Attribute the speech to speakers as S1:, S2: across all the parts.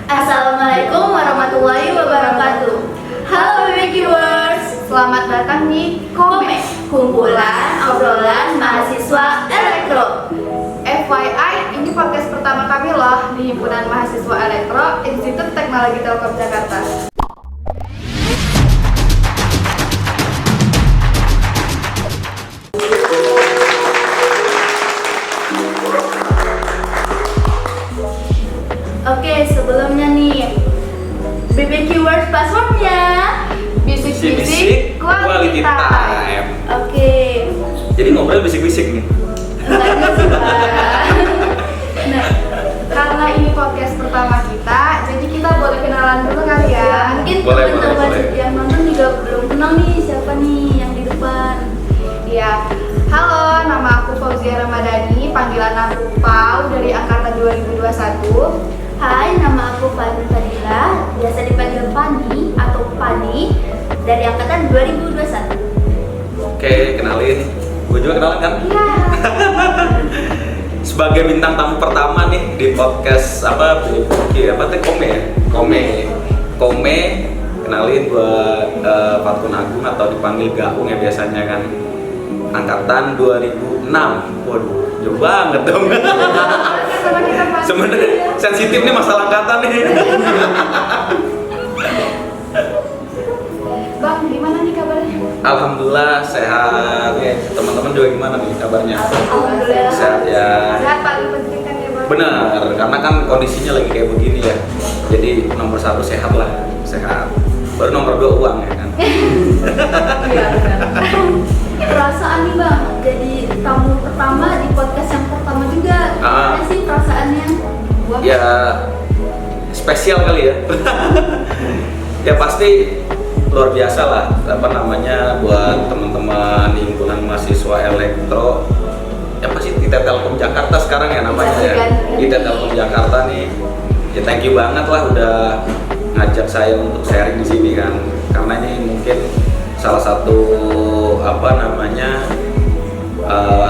S1: Assalamualaikum warahmatullahi wabarakatuh. Halo BBQers, selamat datang di Kome, kumpulan obrolan mahasiswa elektro. FYI, ini podcast pertama kami loh di Himpunan Mahasiswa Elektro Institut Teknologi Telkom Jakarta. Oke, sebelumnya nih BBQers passwordnya bisik-bisik quality time. Oke.
S2: Jadi ngobrol bisik-bisik nih.
S1: Enggak sih, Pak. Nah, karena ini podcast pertama kita, jadi kita boleh kenalan dulu kali ya. Mungkin teman-teman yang nonton juga belum kenal nih siapa nih yang di depan. Ya, halo, nama aku Fauzia Ramadhani, panggilan aku Pau dari angkatan 2021.
S3: Hai, nama aku Fani Fadila, biasa dipanggil Fani atau Fani, dari angkatan 2021.
S2: Oke, kenalin. Gue juga kenalan kan?
S3: Iya.
S2: Sebagai bintang tamu pertama nih di podcast Kome. Kenalin gue Fatkun Agung atau dipanggil Gaung ya biasanya kan. Angkatan 2006. Waduh, jauh banget dong. Sebenarnya sensitif nih masalah angkatan nih.
S1: Bang, gimana nih kabarnya?
S2: Alhamdulillah sehat. Teman-teman juga gimana nih kabarnya?
S1: Alhamdulillah.
S2: Sehat ya.
S1: Sehat paling penting kan ya, Bang?
S2: Benar, karena kan kondisinya lagi kayak begini ya. Jadi nomor 1 sehat lah, sehat. Baru nomor 2 uang ya kan.
S1: Iya, benar.
S3: Perasaan nih Bang, jadi tamu pertama di podcast yang pertama juga. Gimana sih perasaannya? Buat
S2: Ya spesial kali ya. Ya pasti luar biasa lah, buat teman-teman himpunan mahasiswa elektro. Ya pasti IT Telkom Jakarta sekarang ya namanya ya. IT Telkom Jakarta nih. Ya thank you banget lah udah ngajak saya untuk sharing di sini kan. Karena ini mungkin salah satu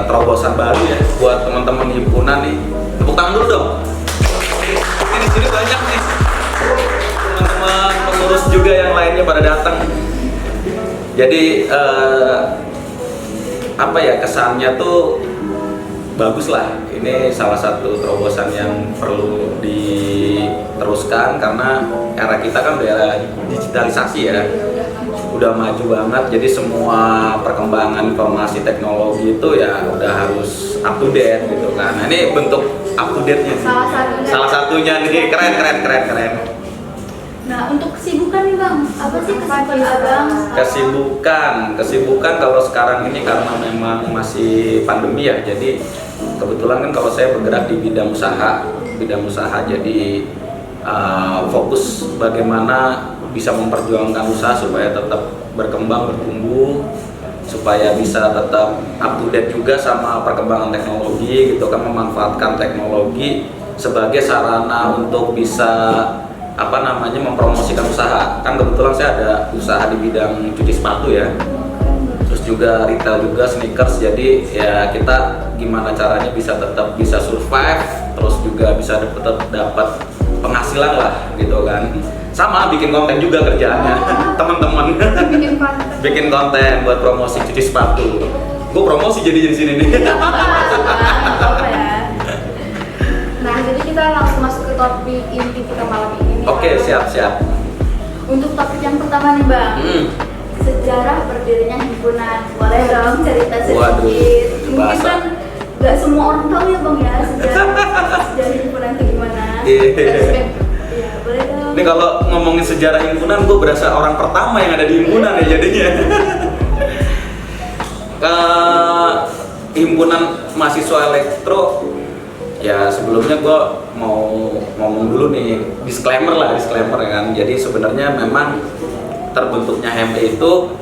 S2: terobosan baru ya buat teman-teman himpunan nih. Tepuk tangan dulu dong. Ini di sini banyak nih teman-teman pengurus juga yang lainnya pada datang. Jadi kesannya tuh bagus lah. Ini salah satu terobosan yang perlu diteruskan karena era kita kan udah era digitalisasi ya. Udah maju banget, jadi semua perkembangan informasi teknologi itu ya udah harus up to date gitu kan. Nah, ini bentuk up to date-nya nih. Salah satunya nih, keren.
S3: Nah, untuk kesibukan nih Bang, apa sih kesibukan Abang?
S2: Kesibukan kalau sekarang ini karena memang masih pandemi ya. Jadi kebetulan kan kalau saya bergerak di bidang usaha jadi fokus bagaimana bisa memperjuangkan usaha supaya tetap berkembang, bertumbuh, supaya bisa tetap up to date juga sama perkembangan teknologi gitu kan, memanfaatkan teknologi sebagai sarana untuk bisa mempromosikan usaha. Kan kebetulan saya ada usaha di bidang cuci sepatu ya. Terus juga retail juga sneakers. Jadi ya kita gimana caranya tetap bisa survive, terus juga bisa tetap dapat penghasilan lah gitu kan. Sama bikin konten juga kerjaannya, teman-teman. Bikin konten buat promosi cuci sepatu. Gue promosi jadi di sini nih.
S1: Nah, jadi kita langsung masuk ke topik inti kita malam ini.
S2: Oke, siap.
S1: Untuk topik yang pertama nih Bang, sejarah berdirinya himpunan. Boleh dong cerita sedikit.
S2: Waduh,
S1: Mungkin kan nggak semua orang tahu ya Bang ya sejarah himpunan itu gimana. Iya, boleh dong.
S2: Ini kalau ngomongin sejarah himpunan, gue berasa orang pertama yang ada di himpunan ya jadinya. Himpunan mahasiswa elektro. Ya sebelumnya gue mau ngomong dulu nih disclaimer ya kan. Jadi sebenarnya memang terbentuknya HME itu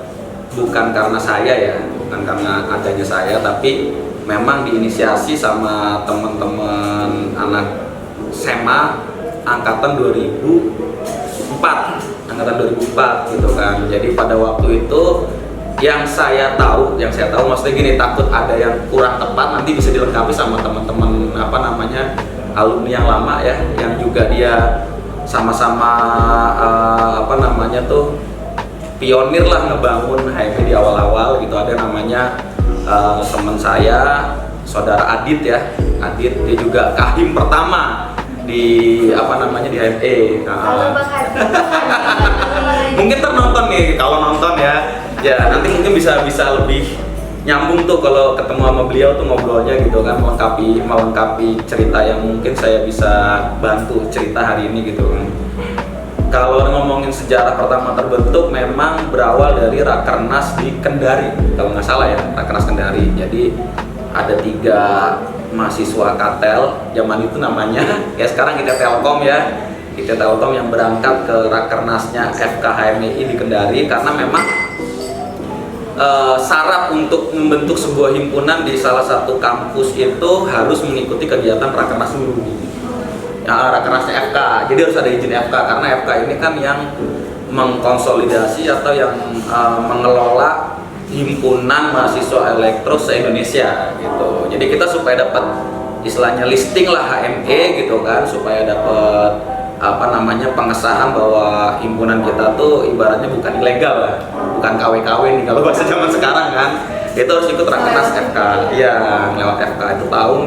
S2: bukan karena saya ya, bukan karena adanya saya, tapi memang diinisiasi sama teman-teman anak SMA angkatan 2004 gitu kan. Jadi pada waktu itu yang saya tahu maksudnya gini, takut ada yang kurang tepat nanti bisa dilengkapi sama teman-teman alumni yang lama ya, yang juga dia sama-sama apa namanya tuh pionir lah ngebangun HME di awal-awal gitu. Ada namanya teman saya, saudara Adit ya. Adit dia juga kahim pertama di apa namanya di HME.
S1: Halo Bang Adit.
S2: Mungkin ternonton nih, kalau nonton ya nanti mungkin bisa lebih nyambung tuh kalau ketemu sama beliau tuh ngobrolnya gitu kan, melengkapi cerita yang mungkin saya bisa bantu cerita hari ini gitu kan. Kalau ngomongin sejarah pertama terbentuk memang berawal dari Rakernas di Kendari, kalau nggak salah ya, Rakernas Kendari. Jadi ada 3 mahasiswa Katel zaman itu namanya, ya sekarang kita Telkom ya, kita Telkom yang berangkat ke Rakernasnya FKHMI di Kendari karena memang syarat untuk membentuk sebuah himpunan di salah satu kampus itu harus mengikuti kegiatan Rakernas dulu. Rakernasnya FK, jadi harus ada izin FK karena FK ini kan yang mengkonsolidasi atau yang mengelola himpunan mahasiswa elektro se-Indonesia gitu. Jadi kita supaya dapat istilahnya listing lah HME gitu kan, supaya dapat apa namanya pengesahan bahwa himpunan kita tuh ibaratnya bukan ilegal lah, bukan KW-KW nih kalau bahasa zaman sekarang kan. Itu harus ikut Rakernas FK. Iya, lewat FK itu tahun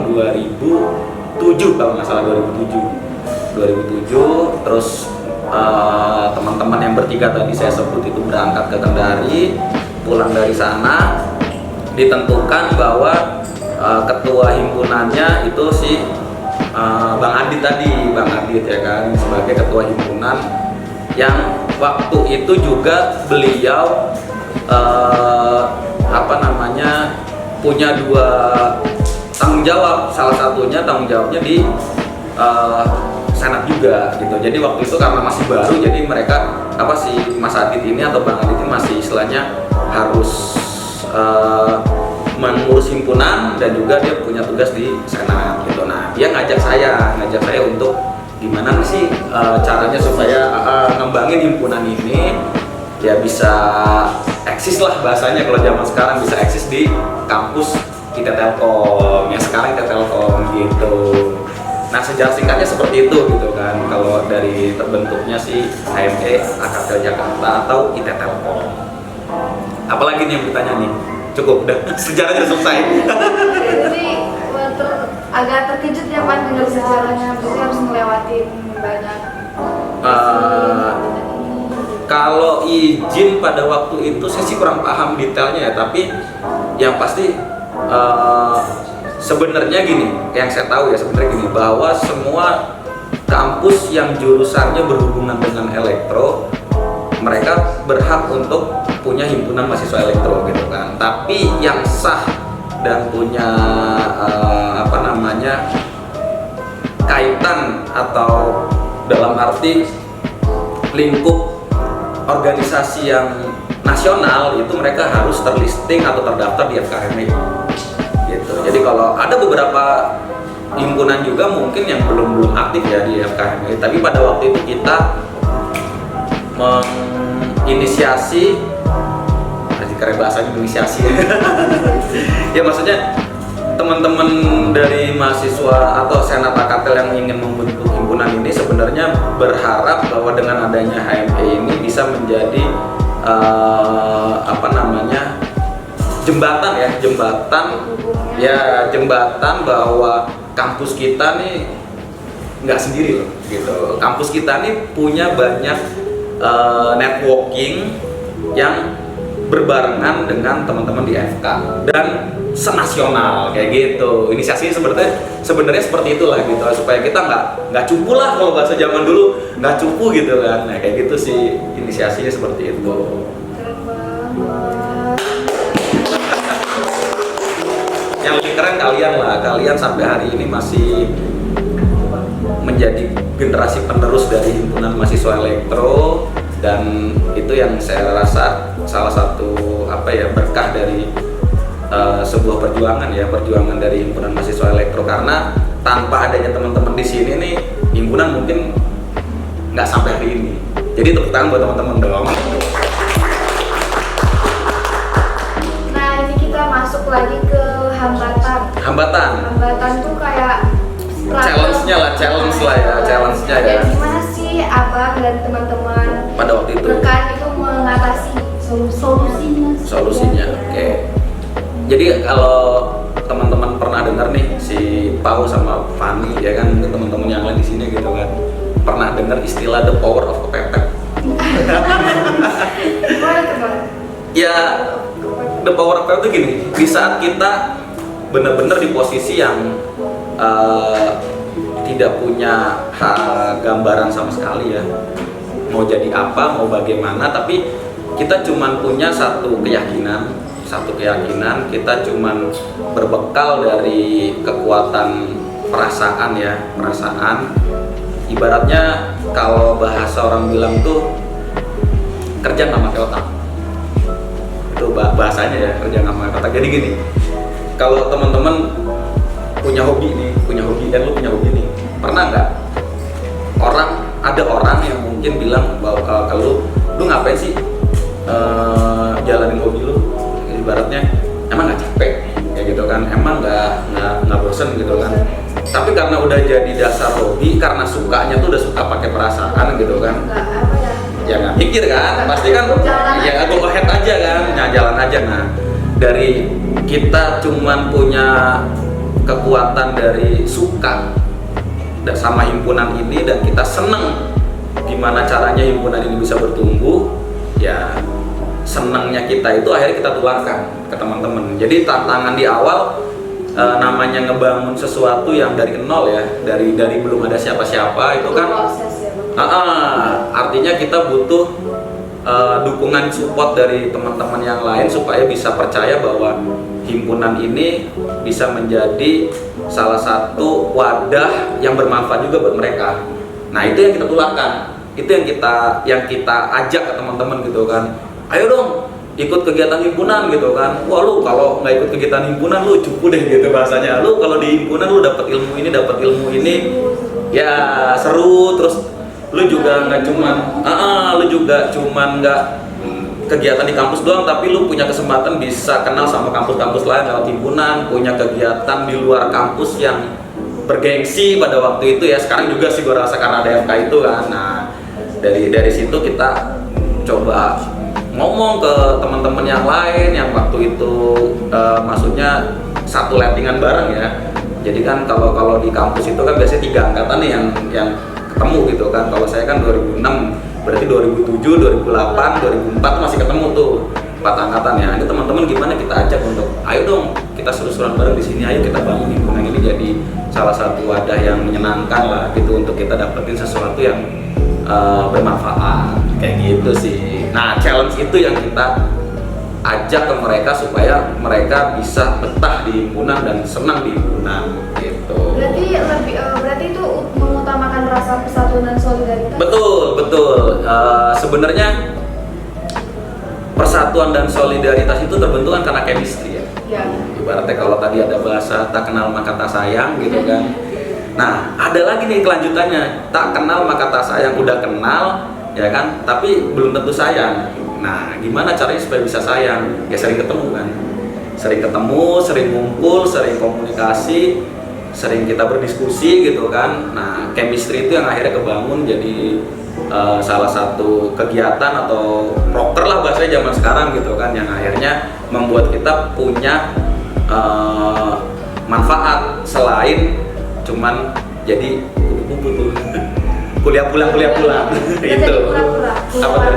S2: 2007 kalau nggak salah, 2007 terus teman-teman yang bertiga tadi saya sebut itu berangkat ke Kendari. Pulang dari sana ditentukan bahwa ketua himpunannya itu si Bang Adit tadi, Bang Adit ya kan, sebagai ketua himpunan yang waktu itu juga beliau apa namanya punya 2 tanggung jawab, salah satunya tanggung jawabnya di Senat juga gitu. Jadi waktu itu karena masih baru, jadi mereka apa sih Mas Adit ini atau Bang Adit ini masih istilahnya harus mengurus himpunan dan juga dia punya tugas di Senat gitu. Nah dia ngajak saya untuk gimana sih caranya supaya ngembangin himpunan ini ya bisa eksis lah bahasanya, kalau zaman sekarang bisa eksis di kampus kita Telkom ya, sekarang kita Telkom gitu. Nah sejarah singkatnya seperti itu gitu kan, kalau dari terbentuknya si HME Akatel Jakarta atau IT Telkom. Apalagi nih yang bertanya nih? Cukup, udah sejarahnya selesai.
S1: Jadi agak terkejut ya Pak dengan sejarahnya, berarti harus ngelewatin banyak.
S2: Kalau izin pada waktu itu saya sih kurang paham detailnya ya, tapi yang pasti sebenarnya gini, yang saya tahu ya sebenarnya gini, bahwa semua kampus yang jurusannya berhubungan dengan elektro mereka berhak untuk punya himpunan mahasiswa elektro gitu kan. Tapi yang sah dan punya apa namanya kaitan atau dalam arti lingkup organisasi yang nasional itu mereka harus terlisting atau terdaftar di FKHMI gitu. Jadi kalau ada beberapa himpunan juga mungkin yang belum aktif ya di FKHMI, tapi pada waktu itu kita menginisiasi, keren bahasanya inisiasi ya maksudnya teman-teman dari mahasiswa atau senat Akatel yang ingin membentuk himpunan ini sebenarnya berharap bahwa dengan adanya HME ini bisa menjadi apa namanya jembatan bahwa kampus kita nih nggak sendiri loh gitu. Kampus kita nih punya banyak networking yang berbarengan dengan teman-teman di FK dan senasional kayak gitu. Inisiasinya sebenarnya seperti itulah gitu, supaya kita nggak cupu lah, kalau bahasa zaman dulu nggak cupu gitu kan. Nah kayak gitu sih inisiasinya seperti itu.
S1: Keren banget.
S2: Yang lebih keren kalian sampai hari ini masih menjadi generasi penerus dari himpunan mahasiswa elektro, dan itu yang saya rasa salah satu berkah dari sebuah perjuangan dari himpunan mahasiswa elektro, karena tanpa adanya teman-teman di sini nih himpunan mungkin nggak sampai hari ini. Jadi tepuk tangan buat teman-teman dong.
S1: Nah ini kita masuk lagi ke hambatan tuh kayak
S2: challenge-nya ya.
S1: Ya gimana sih dari teman-teman
S2: pada waktu itu.
S1: rekan itu mengatasi solusinya.
S2: Oke. Jadi kalau teman-teman pernah dengar nih si Pau sama Fanny ya kan, teman-teman yang lain di sini gitu kan, pernah dengar istilah the power of kepepet?
S1: Gimana tuh Bang?
S2: Ya, the power of kepepet itu gini, di saat kita benar-benar di posisi yang tidak punya gambaran sama sekali ya, mau jadi apa, mau bagaimana, tapi kita cuman punya satu keyakinan, kita cuman berbekal dari kekuatan perasaan ya, ibaratnya kalau bahasa orang bilang tuh kerja nggak pakai otak, itu bahasanya ya, kerja nggak pakai otak. Jadi gini, kalau teman-teman punya hobi dan lu punya hobi nih, pernah nggak ada orang yang mungkin bilang bahwa kalau lu ngapain sih jalanin hobi lu, ibaratnya emang nggak capek kayak gitu kan, emang nggak bosen gitu kan. Tapi karena udah jadi dasar hobi, karena sukanya tuh udah suka pakai perasaan gitu kan, ya nggak mikir kan, pasti kan ya go ahead aja kan, jalan aja. Nah, dari kita cuman punya kekuatan dari suka sama himpunan ini, dan kita seneng gimana caranya himpunan ini bisa bertumbuh, ya senangnya kita itu akhirnya kita tularkan ke teman-teman. Jadi tantangan di awal namanya ngebangun sesuatu yang dari nol ya, dari belum ada siapa-siapa itu kan artinya kita butuh dukungan support dari teman-teman yang lain supaya bisa percaya bahwa himpunan ini bisa menjadi salah satu wadah yang bermanfaat juga buat mereka. Nah, itu yang kita tularkan, itu yang kita ajak ke teman-teman gitu kan. Ayo dong ikut kegiatan himpunan gitu kan. Wah, lu kalau nggak ikut kegiatan himpunan lu cupu deh gitu bahasanya. Lu kalau di himpunan lu dapat ilmu ini ya seru, terus lu juga nggak cuman nggak kegiatan di kampus doang, tapi lu punya kesempatan bisa kenal sama kampus-kampus lain lewat himpunan, punya kegiatan di luar kampus yang bergengsi pada waktu itu ya. Sekarang juga sih gue rasa karena ada FK itu kan. Nah, dari situ kita coba ngomong ke teman-teman yang lain yang waktu itu maksudnya satu lettingan bareng ya. Jadi kan kalau di kampus itu kan biasanya 3 angkatan nih yang ketemu gitu kan. Kalau saya kan 2006, berarti 2007, 2008, 2004 masih ketemu tuh 4 angkatan ya. Ini teman-teman gimana kita ajak untuk ayo dong kita seru-seruan bareng di sini, ayo kita bangun himpunan ini jadi salah satu wadah yang menyenangkan lah gitu untuk kita dapetin sesuatu yang bermanfaat kayak gitu sih. Nah, challenge itu yang kita ajak ke mereka supaya mereka bisa betah di himpunan dan senang di himpunan gitu.
S1: Berarti itu mengutamakan rasa persatuan dan solidaritas.
S2: Betul. Sebenarnya persatuan dan solidaritas itu terbentuk kan karena chemistry ya.
S1: Ya.
S2: Ibaratnya kalau tadi ada bahasa tak kenal maka tak sayang gitu kan. Nah, ada lagi nih kelanjutannya, tak kenal maka tak sayang. Udah kenal ya kan, tapi belum tentu sayang. Nah, gimana caranya supaya bisa sayang? Ya sering ketemu kan, sering ngumpul, sering komunikasi, sering kita berdiskusi gitu kan. Nah, chemistry itu yang akhirnya kebangun jadi salah satu kegiatan atau proker lah bahasanya zaman sekarang gitu kan, yang akhirnya membuat kita punya manfaat selain cuman jadi kumpul kuliah pulang gitu. Apa tuh?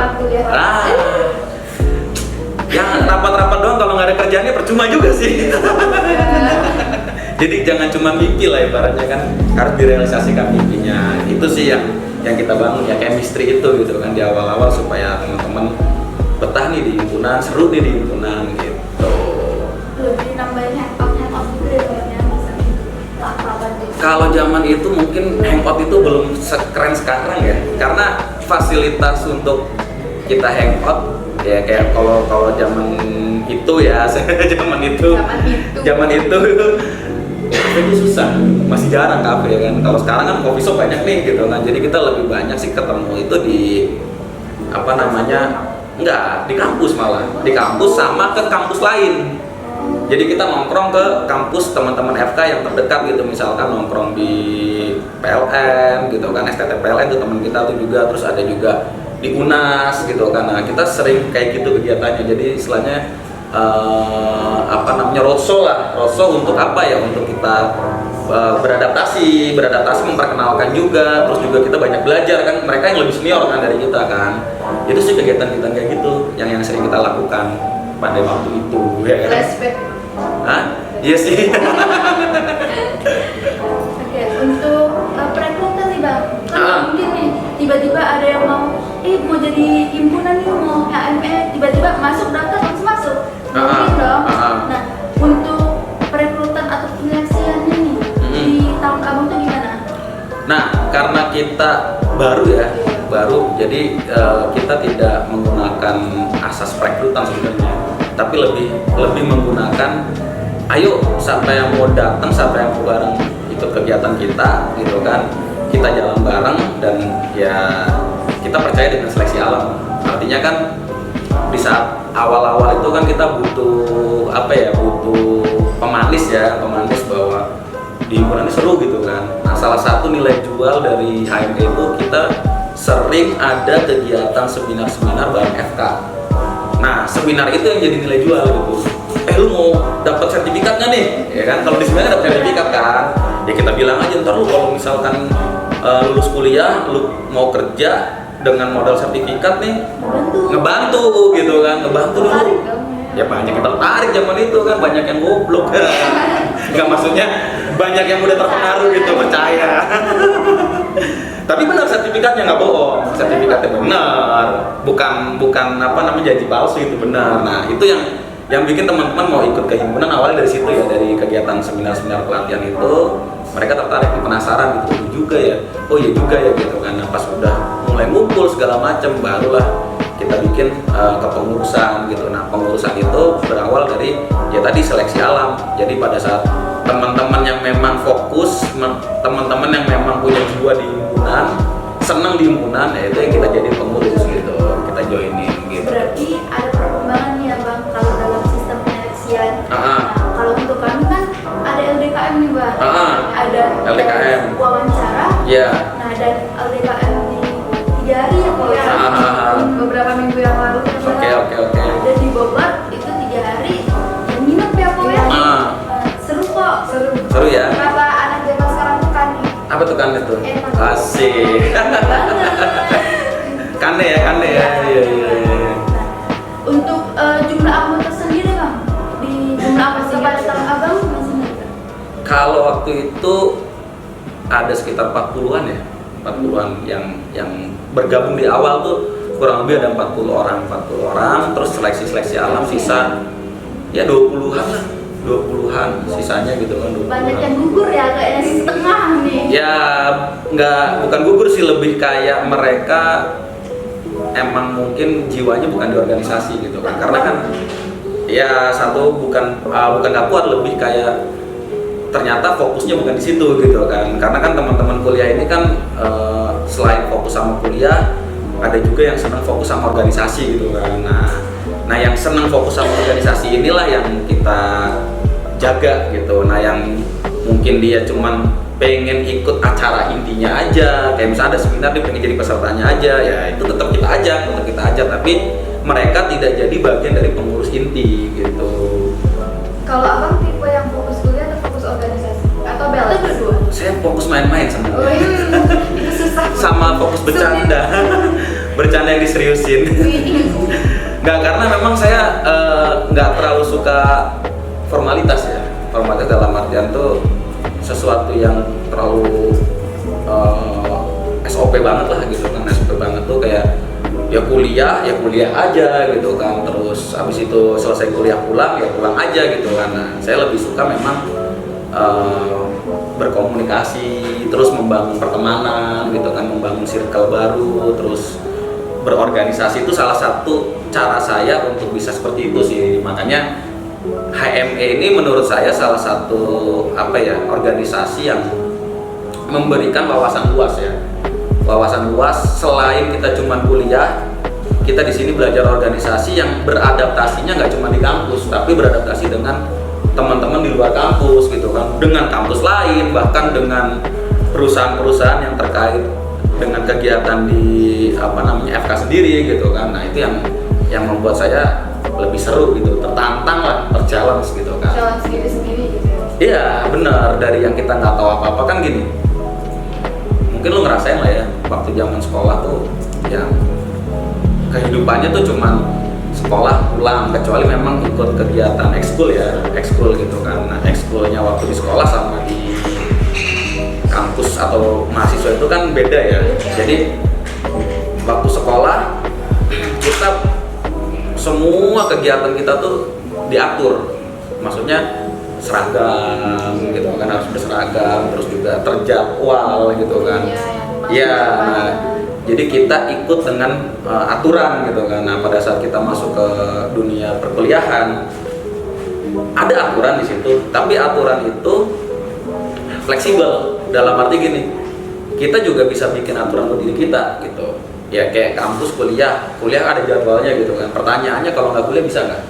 S2: Yang rapat-rapat doang kalau nggak ada kerjaannya percuma juga sih. Jadi jangan cuma mimpi lah ibaratnya kan, harus direalisasikan mimpinya. Itu sih yang kita bangun ya, chemistry itu gitu kan di awal-awal supaya teman-teman betah nih di himpunan, seru nih di himpunan gitu.
S3: Lebih nambahin hangout gitu ya kayaknya bisa
S2: Kalau zaman itu mungkin hangout itu belum sekeren sekarang ya, karena fasilitas untuk kita hangout ya kayak kalau zaman itu ya, zaman itu kafe itu susah, masih jarang kafe ya kan. Kalau sekarang kan coffee shop banyak nih gitu kan, jadi kita lebih banyak sih ketemu itu di enggak di kampus, malah di kampus sama ke kampus lain. Jadi kita nongkrong ke kampus teman-teman FK yang terdekat gitu, misalkan nongkrong di PLN gitu kan, STT PLN itu teman kita tuh juga, terus ada juga di UNAS gitu kan. Nah, kita sering kayak gitu kegiatannya. Jadi istilahnya roadshow untuk apa ya? Untuk kita beradaptasi memperkenalkan juga, terus juga kita banyak belajar kan, mereka yang lebih senior kan dari kita kan. Itu sih kegiatan kayak gitu yang sering kita lakukan pada waktu itu ya kan.
S1: Flashback.
S2: Hah? Iya sih.
S3: Oke, untuk perekrutan nih Bang, kan mungkin nih tiba-tiba ada yang mau jadi himpunan nih, mau HME, tiba-tiba masuk daftar langsung masuk. Mungkin dong. Nah, untuk perekrutan atau penyeleksiannya nih di tahun abang tuh gimana?
S2: Nah, karena kita baru, jadi kita tidak menggunakan asas perekrutan sebenarnya, tapi lebih menggunakan, ayo siapa yang mau datang, siapa yang mau bareng ikut kegiatan kita, gitu kan, kita jalan bareng dan ya kita percaya dengan seleksi alam. Artinya kan di saat awal-awal itu kan kita butuh butuh pemanis bahwa di himpunan ini seru gitu kan. Nah, salah satu nilai jual dari HME itu kita sering ada kegiatan seminar bareng FK. Nah, seminar itu yang jadi nilai jual gitu. Lu mau dapat sertifikat nggak nih? Ya kan, kalau di seminar dapat sertifikat kan, ya kita bilang aja ntar lu kalau misalkan lulus kuliah, lu mau kerja dengan modal sertifikat nih, ngebantu gitu kan, ngebantu dulu. Ya banyak yang tertarik zaman itu kan, banyak yang goblok. Nggak, maksudnya banyak yang udah terpengaruh gitu, percaya. Tapi benar sertifikatnya, nggak bohong, sertifikatnya benar, bukan janji palsu, itu benar. Nah, itu yang bikin teman-teman mau ikut ke himpunan awalnya dari situ ya, dari kegiatan seminar pelatihan itu mereka tertarik, penasaran gitu juga ya, oh iya juga ya gitu kan. Nah, pas udah mulai ngumpul segala macam, barulah kita bikin kepengurusan gitu. Nah, pengurusan itu berawal dari ya tadi seleksi alam. Jadi pada saat teman-teman yang memang fokus, teman-teman yang memang punya jiwa di himpunan, senang di himpunan, ya itu yang kita jadi pengurus gitu, kita joinin gitu.
S3: Berarti ada perkembangan nih ya Bang, kalau dalam sistem penyeleksian. Nah, kalau untuk kami kan ada LDKM nih Bang, ada
S2: LDKM,
S3: wawancara, nah dan LDKM di 3 hari ya kalau
S1: beberapa minggu yang lalu.
S2: Oke.
S3: Dan di Bogor itu 3 hari, yang nginep ya pokoknya. Seru kok.
S2: Seru ya.
S1: Kata anak zaman sekarang tuh kan nih.
S2: Apa tuh kan itu? Asik. Kane ya. Iya.
S3: Untuk jumlah anggota sendiri Bang, di jumlah anggota datang abang masih ada?
S2: Kalau waktu itu ada sekitar 40-an ya, 40-an yang bergabung di awal tuh kurang lebih ada 40 orang, terus seleksi alam sisa ya 20-an lah, 20-an sisanya gitu kan.
S3: Banyak yang gugur ya, kayaknya setengah nih.
S2: Ya bukan gugur sih, lebih kayak mereka emang mungkin jiwanya bukan di organisasi gitu kan, karena kan ya satu bukan gak kuat, lebih kayak ternyata fokusnya bukan di situ gitu kan. Karena kan teman-teman kuliah ini kan selain fokus sama kuliah, ada juga yang senang fokus sama organisasi gitu kan. Nah yang senang fokus sama organisasi inilah yang kita jaga gitu. Nah yang mungkin dia cuman pengen ikut acara intinya aja, kayak misalnya ada seminar dia pengen jadi pesertanya aja, ya itu tetap kita ajak, tapi mereka tidak jadi bagian dari pengurus inti gitu.
S1: Kalau abang tipe yang fokus kuliah atau fokus organisasi? Atau balance? Berdua?
S2: Saya fokus main-main sebenarnya.
S1: Itu susah.
S2: Sama fokus bercanda. Bercanda yang diseriusin. Nggak, karena memang saya nggak terlalu suka formalitas ya. Formalitas dalam artian tuh sesuatu yang terlalu SOP banget lah gitu kan. SOP banget tuh kayak ya kuliah aja gitu kan, terus abis itu selesai kuliah pulang aja gitu kan. Nah, saya lebih suka memang berkomunikasi, terus membangun pertemanan gitu kan, membangun circle baru, terus berorganisasi. Itu salah satu cara saya untuk bisa seperti itu sih. Makanya HME ini menurut saya salah satu organisasi yang memberikan wawasan luas ya. Wawasan luas, selain kita cuma kuliah, kita di sini belajar organisasi yang beradaptasinya nggak cuma di kampus, tapi beradaptasi dengan teman-teman di luar kampus gitu kan, dengan kampus lain, bahkan dengan perusahaan-perusahaan yang terkait dengan kegiatan di FK sendiri gitu kan. Nah itu yang membuat saya lebih seru gitu, tertantang lah, terchallenge gitu kan.
S1: Challenge diri sendiri gitu.
S2: Iya benar, dari yang kita nggak tahu apa-apa kan gini. Mungkin lo ngerasain lah ya, waktu zaman sekolah tuh yang kehidupannya tuh cuman sekolah pulang, kecuali memang ikut kegiatan ekskul ya, ekskul gitu kan. Nah ekskulnya waktu di sekolah sama di kampus atau mahasiswa itu kan beda ya. Jadi waktu sekolah kita semua kegiatan kita tuh diatur, maksudnya seragam gitu kan, harus berseragam, terus juga terjadwal gitu kan. Iya, nah, jadi kita ikut dengan aturan gitu kan. Nah pada saat kita masuk ke dunia perkuliahan ada aturan di situ, tapi aturan itu fleksibel dalam arti gini, kita juga bisa bikin aturan buat diri kita gitu. Ya kayak kampus kuliah ada jadwalnya gitu kan. Pertanyaannya kalau nggak kuliah bisa nggak?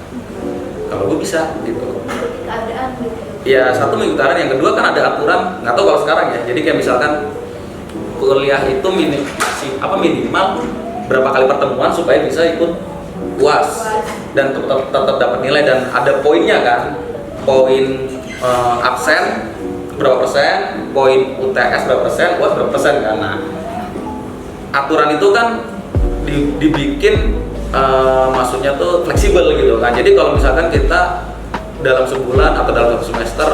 S2: Kalau gue bisa gitu.
S1: Keadaan gitu.
S2: Ya satu mengikuti, yang kedua kan ada aturan, nggak tahu kalau sekarang ya. Jadi kayak misalkan kuliah itu minimal berapa kali pertemuan supaya bisa ikut UAS dan tetap dapat nilai, dan ada poinnya kan. Poin absen berapa persen, poin UTS berapa persen, UAS berapa persen kan. Nah, aturan itu kan dibikin maksudnya tuh fleksibel gitu kan. Jadi kalau misalkan kita dalam sebulan atau dalam satu semester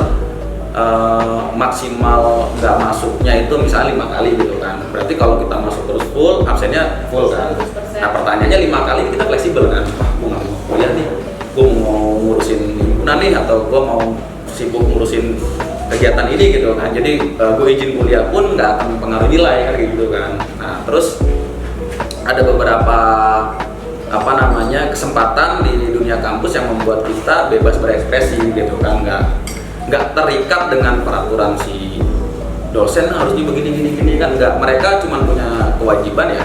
S2: maksimal nggak masuknya itu misalnya 5 kali gitu kan, berarti kalau kita masuk terus full, absennya full kan. Nah pertanyaannya 5 kali kita fleksibel kan, gue nggak mau kuliah nih, gue mau ngurusin himpunan nih, atau gue mau sibuk ngurusin kegiatan ini gitu kan. Jadi gue izin kuliah pun nggak akan mempengaruhi nilai kan gitu kan. Nah terus ada beberapa kesempatan di dunia kampus yang membuat kita bebas berekspresi gitu kan, nggak terikat dengan peraturan si dosen harus begini kan, nggak. Mereka cuma punya kewajiban ya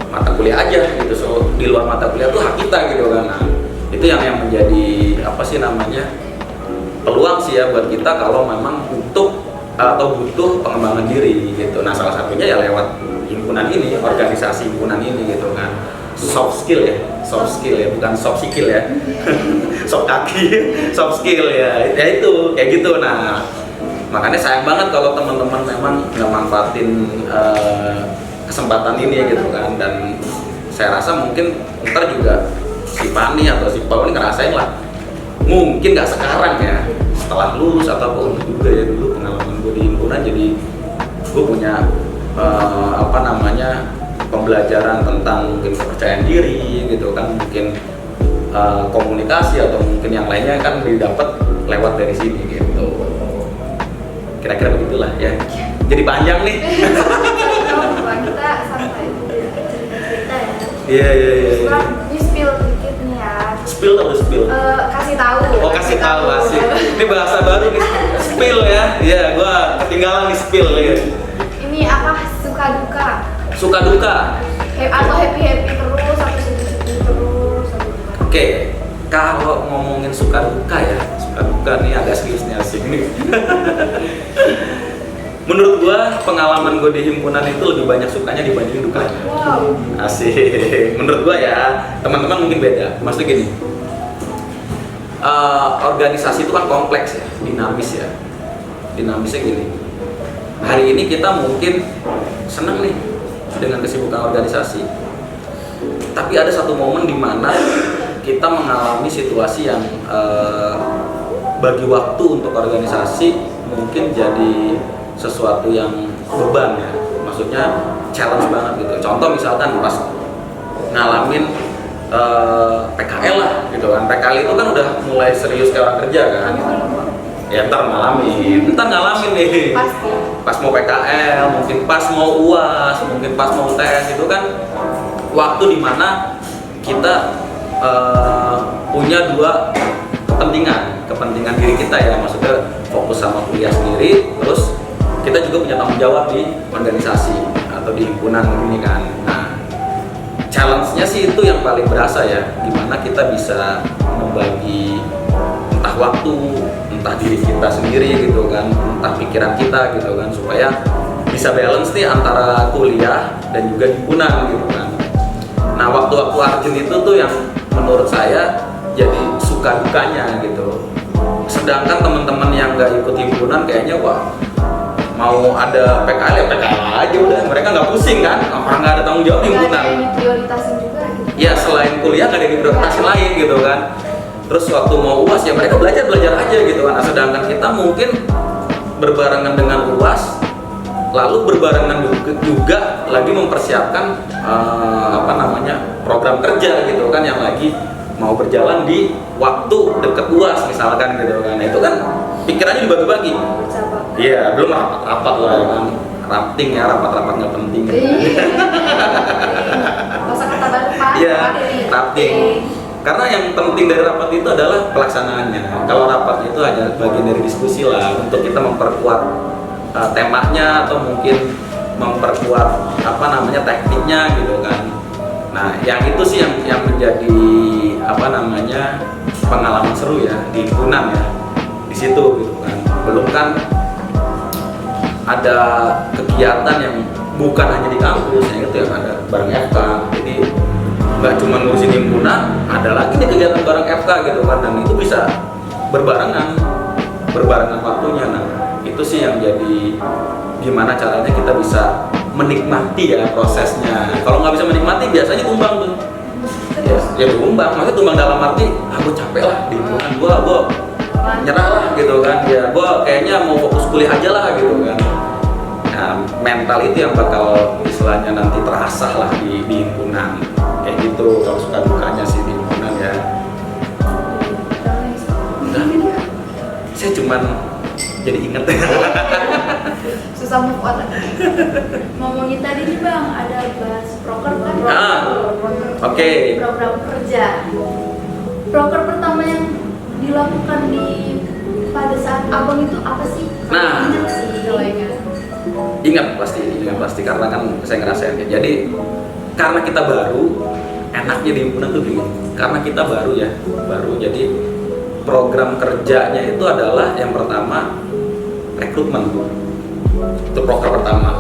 S2: mata kuliah aja gitu. So di luar mata kuliah tuh hak kita gitu kan. Nah itu yang menjadi peluang sih ya buat kita kalau memang butuh pengembangan diri gitu. Nah salah satunya ya lewat himpunan ini, organisasi himpunan ini gitu kan. Soft skill ya, bukan soft skill ya. Soft kaki, soft skill ya itu kayak gitu. Nah makanya sayang banget kalau teman-teman memang nggak manfaatin kesempatan ini gitu kan. Dan saya rasa mungkin ntar juga si Pani atau si Paul ini ngerasain lah, mungkin nggak sekarang ya, setelah lulus atau juga ya, dulu pengalaman gue di himpunan, jadi gue punya pembelajaran tentang mungkin kepercayaan diri gitu kan, mungkin komunikasi atau mungkin yang lainnya kan didapat lewat dari sini gitu. Kira-kira begitulah ya. Jadi panjang nih.
S1: Kita santai cerita ya.
S2: Iya.
S1: Ini spill dikit nih ya.
S2: Spill atau spill?
S1: Kasih tahu.
S2: Oh kasih tahu asik. Ini bahasa baru nih. Spill ya. Iya, gua ketinggalan nih spill ya.
S1: Ini apa suka duka?
S2: Suka duka.
S1: Atau happy terus atau sedih terus.
S2: Oke, kalau ngomongin suka duka nih agak serius nih, asik nih. Menurut gua pengalaman gua di himpunan itu lebih banyak sukanya dibanding dukanya.
S1: Wow.
S2: Asik. Menurut gua ya, teman-teman mungkin beda. Maksudnya gini, organisasi itu kan kompleks ya, dinamis ya. Dinamisnya gini. Hari ini kita mungkin senang nih dengan kesibukan organisasi, tapi ada satu momen di mana kita mengalami situasi yang bagi waktu untuk organisasi mungkin jadi sesuatu yang beban ya, maksudnya challenge banget gitu. Contoh misalkan pas ngalamin PKL lah gitu kan. PKL itu kan udah mulai serius ke orang kerja kan. Ya ntar ngalamin nih.
S1: Pasti.
S2: Pas mau PKL, mungkin pas mau UAS, mungkin pas mau UTS, itu kan waktu dimana kita punya dua kepentingan diri kita ya, maksudnya fokus sama kuliah sendiri, terus kita juga punya tanggung jawab di organisasi atau di himpunan ini kan. Nah, challenge-nya sih itu yang paling berasa ya, gimana kita bisa membagi entah waktu, entah diri kita sendiri gitu kan, entah pikiran kita gitu kan, supaya bisa balance nih antara kuliah dan juga himpunan gitu kan. Nah waktu-waktu Arjun itu tuh yang menurut saya jadi suka dukanya gitu. Sedangkan teman-teman yang nggak ikut himpunan kayaknya wah mau ada PKL ya PKL aja udah, mereka nggak pusing kan, orang nggak ada tanggung jawab
S1: Nggak ada
S2: himpunan.
S1: yang diprioritasin juga gitu.
S2: Ya selain kuliah nggak ada yang prioritasin lain gitu kan. Terus waktu mau UAS ya mereka belajar aja gitu kan. Nah, sedangkan kita mungkin berbarengan dengan UAS, lalu berbarengan juga lagi mempersiapkan program kerja gitu kan yang lagi mau berjalan di waktu deket UAS misalkan gitu kan. Nah, itu kan pikirannya dibagi-bagi.
S1: Bercabang.
S2: Iya, belum rapat lah ya kan. Rapting ya, rapat-rapat nggak penting.
S1: Masa kata baru Pak.
S2: Iya, rapting. Karena yang penting dari rapat itu adalah pelaksanaannya. Kalau rapat itu hanya bagian dari diskusi lah untuk kita memperkuat temanya atau mungkin memperkuat tekniknya gitu kan. Nah, yang itu sih yang menjadi pengalaman seru ya di himpunan ya. Di situ gitu kan. Belum kan ada kegiatan yang bukan hanya di kampus, yang itu yang ada bareng FK. Jadi nggak cuma ngurusin himpunan, ada lagi nih kegiatan bareng FK gitu kan, dan itu bisa berbarengan waktunya. Nah itu sih yang jadi gimana caranya kita bisa menikmati ya prosesnya. Kalau nggak bisa menikmati biasanya tumbang tuh. Ya tumbang, maksudnya tumbang dalam arti aku capek lah di himpunan, gue nyerah lah gitu kan, ya gue kayaknya mau fokus kuliah aja lah gitu kan. Nah, mental itu yang bakal istilahnya nanti terasah lah di himpunan kayak gitu. Kalau suka dukanya sih di himpunan ya. Udah, saya cuman jadi inget.
S1: Susah move on.
S3: Ngomongin tadi nih Bang, ada bahas proker kan?
S2: Oke.
S3: Program kerja. Proker pertama yang dilakukan pada saat abang itu apa sih?
S2: Nah.
S3: Ingat sih.
S2: Ingat pasti karena kan saya ngerasain ya. Jadi karena kita baru, enaknya di himpunan tuh gini. Karena kita baru jadi program kerjanya itu adalah yang pertama rekrutmen. Itu program pertama.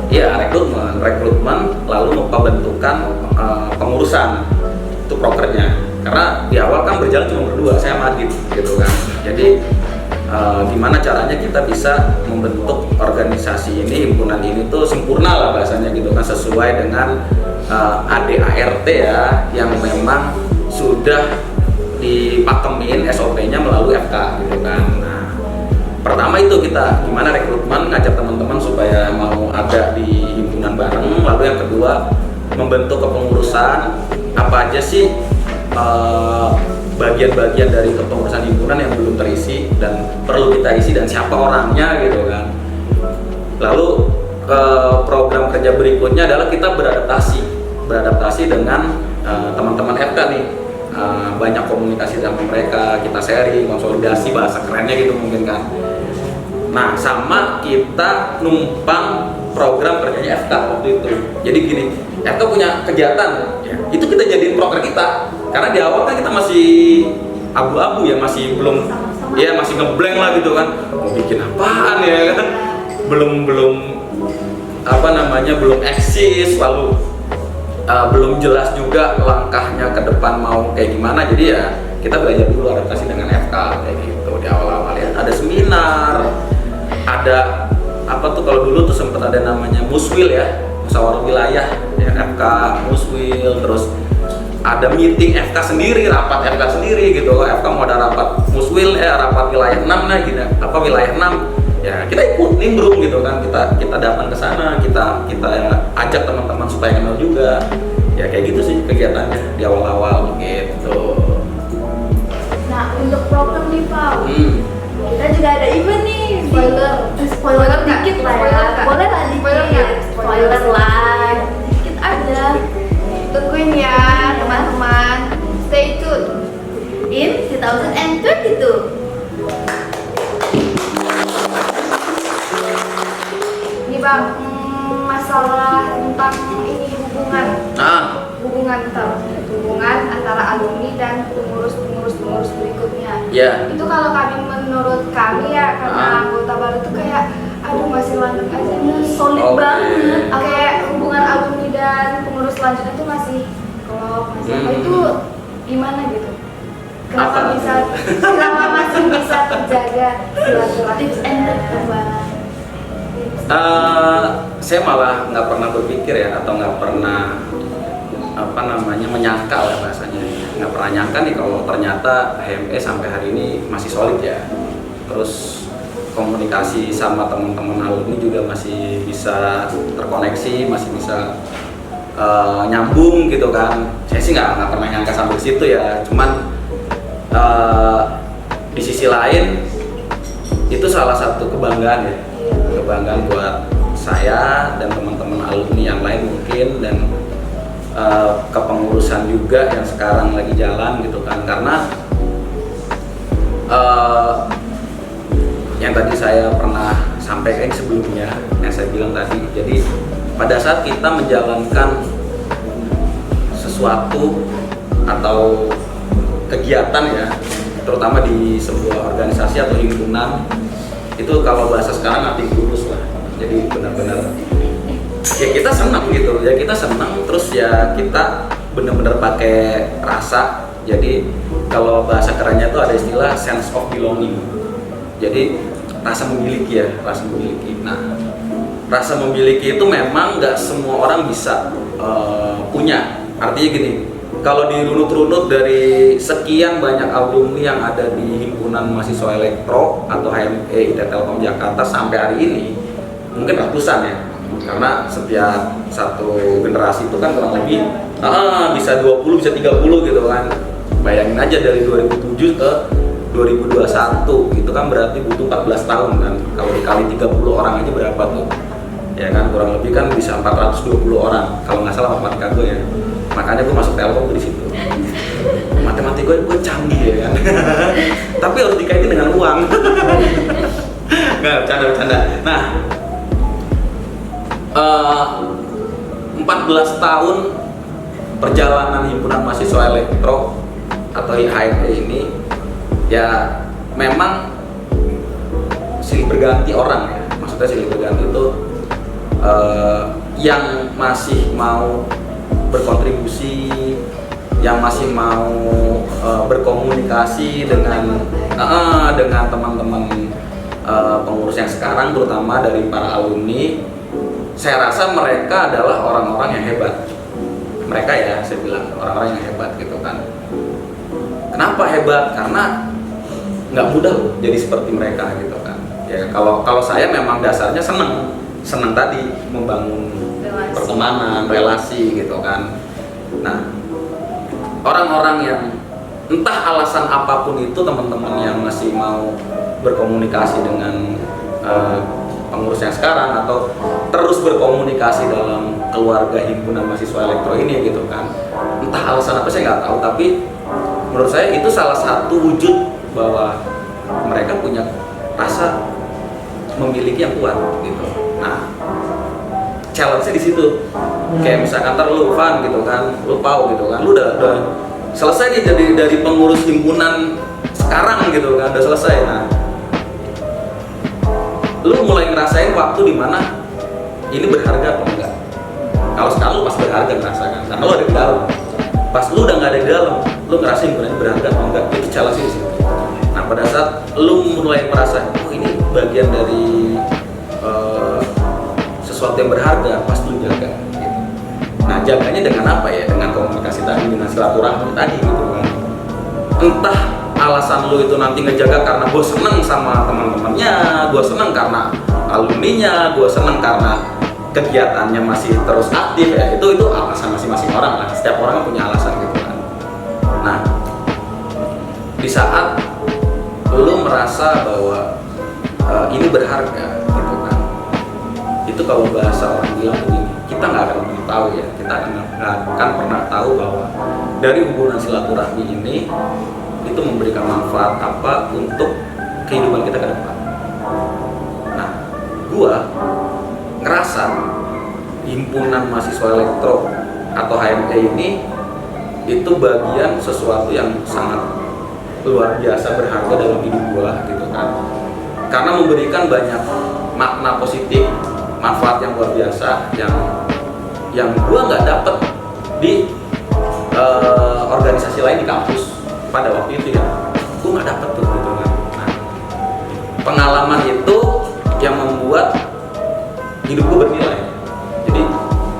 S2: Iya, rekrutmen lalu pembentukan pengurusan. Itu prokernya. Karena di awal kan berjalan cuma berdua, saya sama Adit gitu kan. Jadi gimana caranya kita bisa membentuk organisasi ini, himpunan ini tuh sempurna lah bahasanya gitu kan, sesuai dengan ADART ya, yang memang sudah dipakemin SOP-nya melalui FK gitu kan. Nah, pertama itu kita gimana rekrutmen, ngajak teman-teman supaya mau ada di himpunan bareng. Lalu yang kedua membentuk kepengurusan, apa aja sih bagian-bagian dari kepengurusan himpunan yang belum terisi dan perlu kita isi dan siapa orangnya gitu kan. Lalu program kerja berikutnya adalah kita beradaptasi dengan teman-teman FK nih. Banyak komunikasi sama mereka, kita sharing, konsolidasi, bahasa kerennya gitu mungkin kan. Nah, sama kita numpang program kerjanya FK waktu itu. Jadi gini, FK punya kegiatan, ya, itu kita jadiin proker kita. Karena di awal kan kita masih abu-abu ya, masih belum, ya masih ngeblank lah gitu kan. Mau bikin apaan ya kan? Belum eksis, lalu belum jelas juga langkahnya ke depan mau kayak gimana. Jadi ya kita belajar dulu adaptasi dengan FK kayak gitu di awal-awal ya. Ada seminar, ada kalau dulu tuh sempat ada namanya muswil ya, musyawarah wilayah ya, FK muswil, terus ada meeting FK sendiri, rapat FK sendiri gitu. FK mau ada rapat muswil rapat wilayah 6 nah gitu, wilayah 6 ya, kita ikut nimbrung gitu kan, kita datang ke sana, kita ajak teman-teman supaya kenal juga ya, kayak gitu sih kegiatannya di awal-awal gitu.
S3: Nah, untuk program nih Pak, kita juga ada event nih. Spoiler dikit lah ya. Boleh lah dikit. Spoiler lah, dikit aja.
S1: Tungguin ya teman-teman. Stay tune
S3: In 2022.
S1: Ini Bang, masalah tentang ini hubungan antara alumni dan pengurus berikutnya.
S2: Ya.
S1: Itu kalau kami menurut kami ya, karena anggota baru tuh kayak aduh masih lanjut aja nih,
S3: Solid banget.
S1: kayak hubungan alumni dan pengurus selanjutnya tuh masih klop, masih apa itu gimana gitu? Kenapa masih bisa terjaga silaturahmi? Tips and trick Bang.
S2: Saya malah nggak pernah berpikir ya, atau nggak pernah menyangka lah bahasanya, nggak pernah nyangka nih kalau ternyata HME sampai hari ini masih solid ya. Terus komunikasi sama teman-teman alumni juga masih bisa terkoneksi, masih bisa nyambung gitu kan. Saya sih nggak pernah nyangka sampai situ ya. Cuman di sisi lain itu salah satu kebanggaan ya, kebanggaan buat saya dan teman-teman alumni yang lain mungkin, dan kepengurusan juga yang sekarang lagi jalan gitu kan. Karena yang tadi saya pernah sampaikan sebelumnya, yang saya bilang tadi, jadi pada saat kita menjalankan sesuatu atau kegiatan ya, terutama di sebuah organisasi atau himpunan, itu kalau bahasa sekarang nating tulus lah. Jadi benar-benar ya kita senang gitu, ya kita senang, terus ya kita benar-benar pakai rasa. Jadi kalau bahasa kerennya itu ada istilah sense of belonging. Jadi rasa memiliki ya, rasa memiliki. Nah, rasa memiliki itu memang nggak semua orang bisa punya. Artinya gini, kalau dirunut-runut dari sekian banyak alumni yang ada di himpunan mahasiswa elektro atau HME IT Telkom Jakarta sampai hari ini, mungkin ratusan ya. Karena setiap satu generasi itu kan kurang lebih bisa 20, bisa 30 gitu kan. Bayangin aja dari 2007 ke 2021 itu kan berarti butuh 14 tahun kan. Kalau dikali 30 orang aja berapa tuh? Ya kan kurang lebih kan bisa 420 orang kalau nggak salah matematika gue ya. Makanya gue masuk Telkom di situ. Matematika gue canggih ya kan. Tapi harus dikaitin dengan uang. Nggak, bercanda. Nah, 14 tahun perjalanan himpunan mahasiswa elektro atau HME ini ya memang silih berganti orang ya. Maksudnya silih berganti itu yang masih mau berkontribusi, yang masih mau berkomunikasi dengan teman-teman pengurus yang sekarang, terutama dari para alumni. Saya rasa mereka adalah orang-orang yang hebat. Mereka ya, saya bilang orang-orang yang hebat gitu kan. Kenapa hebat? Karena nggak mudah loh jadi seperti mereka gitu kan. Ya kalau saya memang dasarnya senang tadi membangun pertemanan, relasi gitu kan. Nah, orang-orang yang entah alasan apapun itu, teman-teman yang masih mau berkomunikasi dengan pengurus yang sekarang atau terus berkomunikasi dalam keluarga himpunan mahasiswa elektro ini gitu kan. Entah alasan apa saya nggak tahu, tapi menurut saya itu salah satu wujud bahwa mereka punya rasa memiliki yang kuat gitu. Nah, challenge-nya di situ. Kayak misalkan ntar lu Van gitu kan, lu Pau gitu kan, lu udah selesai nih jadi dari pengurus himpunan sekarang gitu kan, udah selesai. Nah, lu mulai ngerasain waktu dimana ini berharga atau enggak. Kalau sekarang lu pas berharga ngerasakan, karena lu ada di dalam. Pas lu udah nggak ada di dalam, lu ngerasain ini berharga atau enggak, itu challenge di situ. Nah, pada saat lu mulai merasa, oh ini bagian dari sesuatu yang berharga, pas lu jaga gitu. Nah, jaganya dengan apa ya? Dengan komunikasi tadi, dengan silaturahmi tadi gitu kan. Entah alasan lu itu nanti ngejaga karena gue seneng sama teman-temannya, gue seneng karena alumninya, gue seneng karena kegiatannya masih terus aktif ya, itu alasan masing-masing orang lah. Setiap orang punya alasan gitu kan. Nah, di saat lu merasa bahwa ini berharga gitu kan, itu kalau bahasa orang bilang begini, kita nggak akan pernah tahu ya, kita nggak akan pernah tahu bahwa dari hubungan silaturahmi ini itu memberikan manfaat apa untuk kehidupan kita ke depan. Nah, gua ngerasa himpunan mahasiswa elektro atau HME ini itu bagian sesuatu yang sangat luar biasa berharga dalam hidup gue gitu kan, karena memberikan banyak makna positif, manfaat yang luar biasa yang gue nggak dapet di organisasi lain di kampus pada waktu itu ya. Gue nggak dapet tuh gitu kan. Nah, pengalaman itu yang membuat hidup gue bernilai. Jadi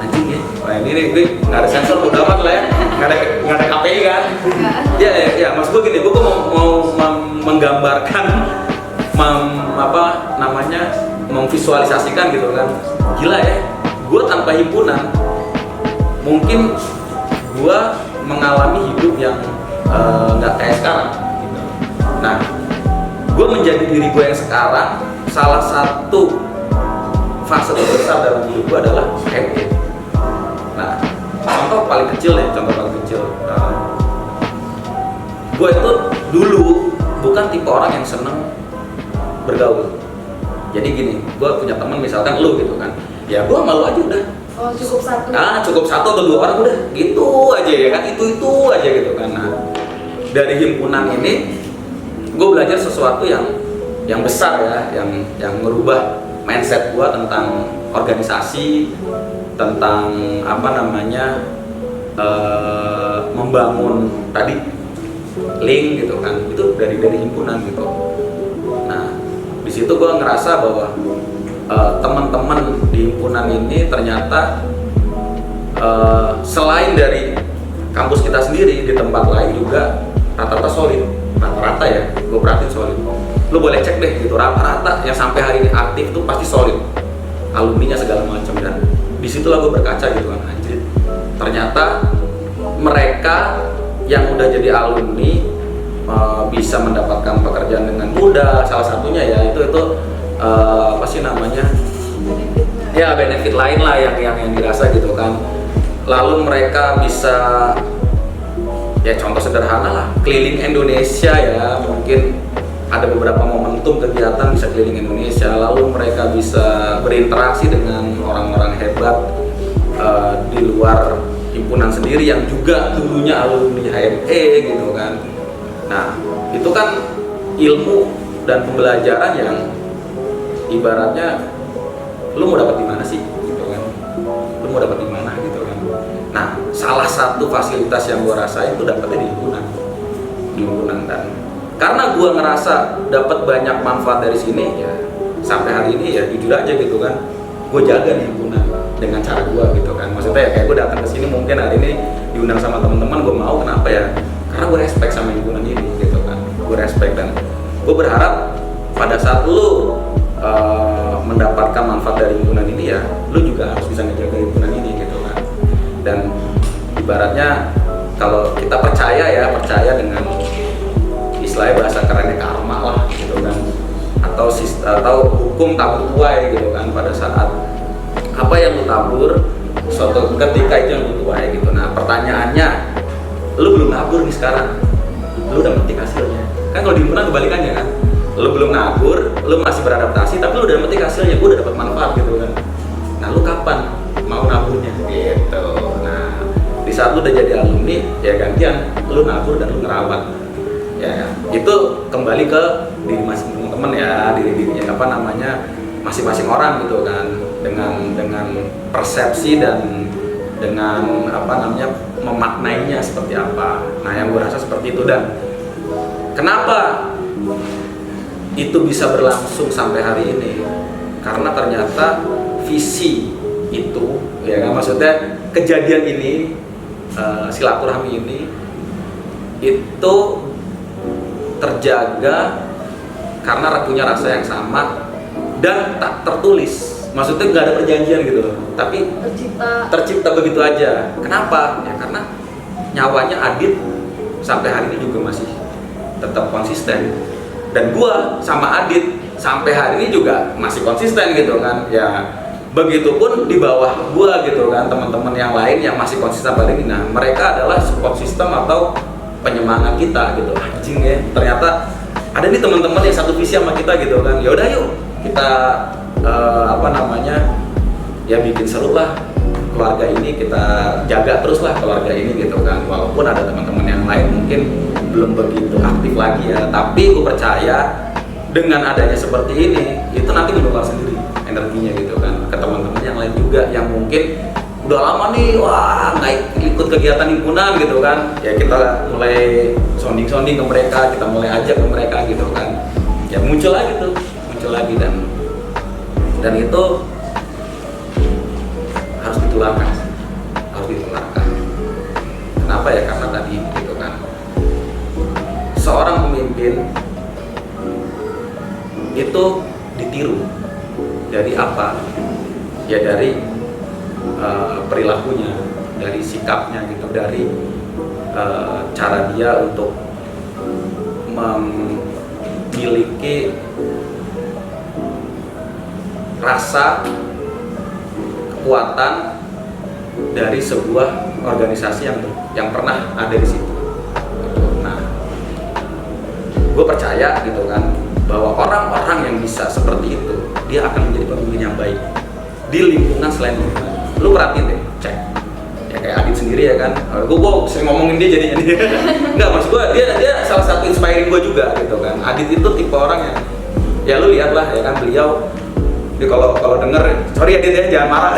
S2: anjing ya, wah ini gue nggak ada sensor, udah amat lah ya, nggak ada KPI kan. Ya maksud gue gini, gue mau menggambarkan memvisualisasikan gitu kan. Gila ya, gue tanpa himpunan mungkin gue mengalami hidup yang nggak kayak sekarang gitu. Nah, gue menjadi diri gue yang sekarang, salah satu fase terbesar dalam hidup gue adalah MBA. Nah, contoh paling kecil, gue itu dulu bukan tipe orang yang seneng bergaul. Jadi gini, gue punya teman misalkan lu gitu kan, ya gue malu aja udah.
S3: Oh, cukup satu.
S2: Cukup satu atau dua orang udah, gitu aja ya kan, itu aja gitu kan. Nah, dari himpunan ini gue belajar sesuatu yang besar ya, yang merubah mindset gue tentang organisasi, tentang membangun tadi link gitu kan, itu dari himpunan gitu. Nah, di situ gue ngerasa bahwa teman-teman di himpunan ini ternyata selain dari kampus kita sendiri, di tempat lain juga rata-rata solid, rata-rata ya, gue perhatiin solid. Lu boleh cek deh gitu, rata-rata yang sampai hari ini aktif tuh pasti solid, alumninya segala macam. Dan disitulah gue berkaca gitu kan, anjir, ternyata mereka yang udah jadi alumni bisa mendapatkan pekerjaan dengan mudah. Salah satunya ya itu benefit lain lah yang dirasa gitu kan. Lalu mereka bisa, ya contoh sederhana lah, keliling Indonesia ya, mungkin ada beberapa momentum kegiatan bisa keliling Indonesia, lalu mereka bisa berinteraksi dengan orang-orang hebat di luar himpunan sendiri yang juga dulunya alumni HME gitu kan. Nah, itu kan ilmu dan pembelajaran yang ibaratnya lu mau dapat di mana sih gitu kan. Lu mau dapat di mana gitu kan. Nah, salah satu fasilitas yang gua rasain itu dapetnya di himpunan. Dan karena gua ngerasa dapat banyak manfaat dari sini ya, sampai hari ini ya jujur aja gitu kan, gua jaga di himpunan dengan cara gua gitu kan. Maksudnya ya kayak gua datang ke sini mungkin hari ini diundang sama teman-teman, gua mau, kenapa ya? Karena gue respect sama himpunan ini gitu kan. Gue respect dan gue berharap pada saat lu mendapatkan manfaat dari himpunan ini ya, lu juga harus bisa ngejaga himpunan ini gitu kan. Dan ibaratnya kalau kita percaya dengan istilahnya bahasa kerennya karma lah gitu kan, atau hukum tabur tuai gitu kan. Pada saat apa yang lu tabur, suatu ketika itu yang lu tuai gitu. Nah, pertanyaannya, lu belum nabur nih sekarang, lu udah metik hasilnya. Kan kalau di himpunan kebalikannya kan, lu belum nabur, lu masih beradaptasi, tapi lu udah metik hasilnya, gua udah dapat manfaat gitu kan. Nah, lu kapan mau naburnya gitu. Nah, di saat lu udah jadi alumni ya gantian, lu nabur dan lu ngerawat. Ya, itu kembali ke diri masing-masing teman ya, dirinya masing-masing orang gitu kan, dengan persepsi dan dengan memaknainya seperti apa. Nah, yang gue rasa seperti itu. Dan kenapa itu bisa berlangsung sampai hari ini? Karena ternyata visi itu, ya kan, maksudnya kejadian ini, silaturahmi ini itu terjaga karena punya rasa yang sama dan tak tertulis. Maksudnya nggak ada perjanjian gitu loh, tapi tercipta begitu aja. Kenapa? Ya karena nyawanya Adit sampai hari ini juga masih tetap konsisten, dan gua sama Adit sampai hari ini juga masih konsisten gitu kan. Ya begitupun di bawah gua gitu kan, teman-teman yang lain yang masih konsisten pada ini. Nah, mereka adalah support system atau penyemangat kita gitu. Anjing ya, ternyata ada nih teman-teman yang satu visi sama kita gitu kan. Ya udah yuk kita ya bikin seru lah keluarga ini kita jaga terus lah keluarga ini gitu kan, walaupun ada teman-teman yang lain mungkin belum begitu aktif lagi ya, tapi gue percaya dengan adanya seperti ini itu nanti menular sendiri energinya gitu kan ke teman-teman yang lain juga yang mungkin udah lama nih wah nggak ikut kegiatan himpunan gitu kan, ya kita mulai sounding ke mereka, kita mulai ajak ke mereka gitu kan, ya muncul lagi dan itu harus ditularkan. Kenapa ya? Karena tadi gitu kan, seorang pemimpin itu ditiru dari apa? Ya dari perilakunya, dari sikapnya gitu, dari cara dia untuk memiliki rasa kekuatan dari sebuah organisasi yang pernah ada di situ. Nah, gue percaya gitu kan bahwa orang-orang yang bisa seperti itu dia akan menjadi pemimpin yang baik di lingkungan selain lingkungan. Lu perhatiin deh, cek ya kayak Adit sendiri ya kan. Gue sering ngomongin dia jadinya dia. Enggak, maksud gue dia salah satu inspiring gue juga gitu kan. Adit itu tipe orang yang ya lu lihat lah ya kan, beliau dia kalau denger, sorry Adit ya jangan marah.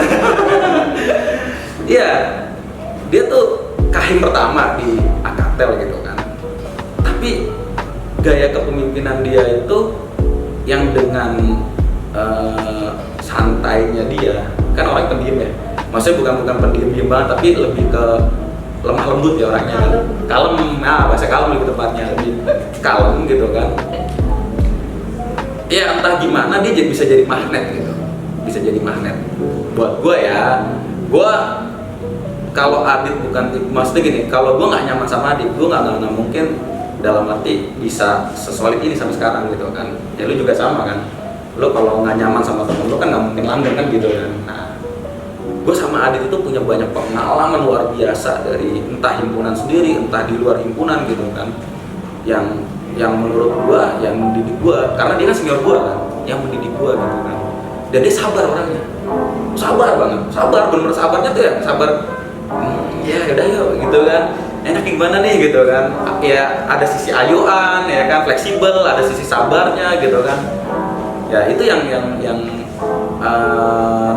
S2: Iya, dia tuh kahim pertama di Akatel gitu kan. Tapi gaya kepemimpinan dia itu yang dengan santainya dia, kan orang pendiam ya. Maksudnya bukan pendiam banget, tapi lebih ke lemah lembut ya orangnya kan. Kalem, nah bahasa kalem lebih tepatnya, lebih kalem gitu kan. Ya entah gimana dia bisa jadi magnet gitu. Bisa jadi magnet. Buat gue ya, gue kalau Adit bukan, maksudnya gini, kalau gue nggak nyaman sama Adit, gue nggak mungkin dalam arti bisa sesolid ini sampai sekarang gitu kan. Ya lu juga sama kan, lu kalau nggak nyaman sama temen lu kan nggak mungkin langgeng kan gitu kan. Nah, gue sama Adit itu punya banyak pengalaman luar biasa dari entah himpunan sendiri, entah di luar himpunan gitu kan, yang menurut gue, yang mendidik gue, karena dia kan senior gue kan, yang mendidik gue gitu kan. Dan dia sabar orangnya, sabar banget, bener sabarnya tuh ya, sabar. Ya udah yuk gitu kan, enak gimana nih gitu kan, ya ada sisi ayoan ya kan, fleksibel, ada sisi sabarnya gitu kan. Ya itu yang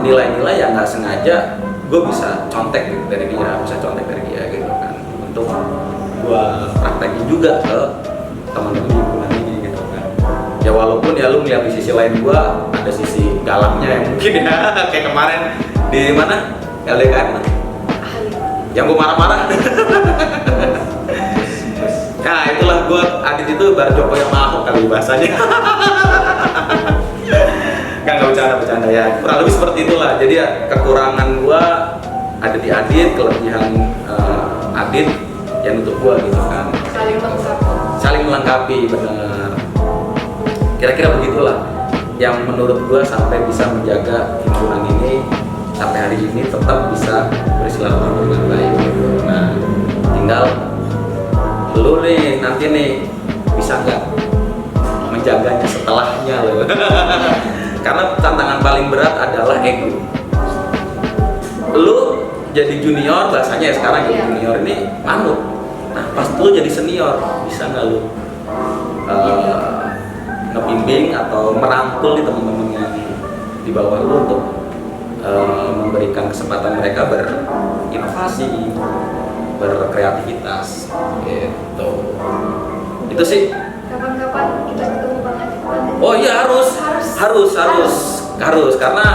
S2: nilai-nilai yang nggak sengaja gue bisa contek gitu dari dia, gitu kan, untuk gue praktekin juga ke teman-teman himpunan ini gitu kan. Ya walaupun ya lu ngeliat di sisi lain gue ada sisi galaknya yang mungkin ya kayak kemarin di mana LDKM yang gue marah-marah. Nah itulah gue, Adit itu bar Joko yang mahok kali bahasanya. Nggak bercanda ya, kurang lebih seperti itulah. Jadi ya kekurangan gue ada di Adit, kelebihan Adit yang untuk gue gitu kan. Saling melengkapi, bener. Kira-kira begitulah yang menurut gue sampai bisa menjaga himpunan ini sampai hari ini tetap bisa bersilaturahmi dengan baik gitu. Nah, tinggal lu nih nanti nih bisa nggak menjaganya setelahnya lo. Karena tantangan paling berat adalah ego. Lu jadi junior, bahasanya ya sekarang jadi junior ini manut. Nah, pas lu jadi senior bisa nggak lu ngebimbing atau merangkul di teman-teman yang di bawah lu untuk memberikan kesempatan mereka berinovasi, berkreativitas gitu. Itu sih.
S1: Kapan-kapan kita ketemu Bang Adit.
S2: Oh iya harus karena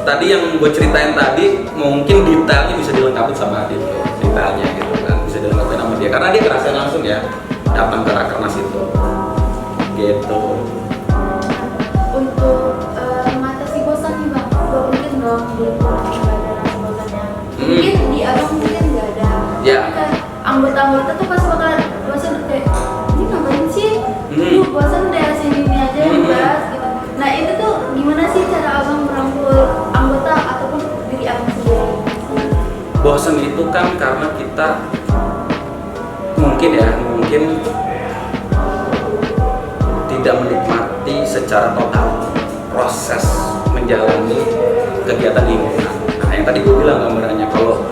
S2: tadi yang gue ceritain tadi mungkin detailnya bisa dilengkapi sama Adit tuh, detailnya gitu kan, bisa dilengkapi sama dia karena dia ngerasain langsung ya datang ke rakernas itu gitu.
S1: Untuk mengatasi bosan nih Bang, gak mungkin dong di lingkungan nggak ada rasa bosannya. Mungkin di abang mungkin nggak ada.
S2: Ya.
S1: Kan anggota-anggota tuh pas bakal bosan kayak ini ngapain sih? Duh bosan deh sini aja yang bahas gitu. Nah itu tuh gimana sih cara abang merangkul anggota ataupun diri abang sendiri?
S2: Bosan itu kan karena kita mungkin tidak menikmati secara total proses menjalani kegiatan himpunan. Nah yang tadi gue bilang gambarannya, kalau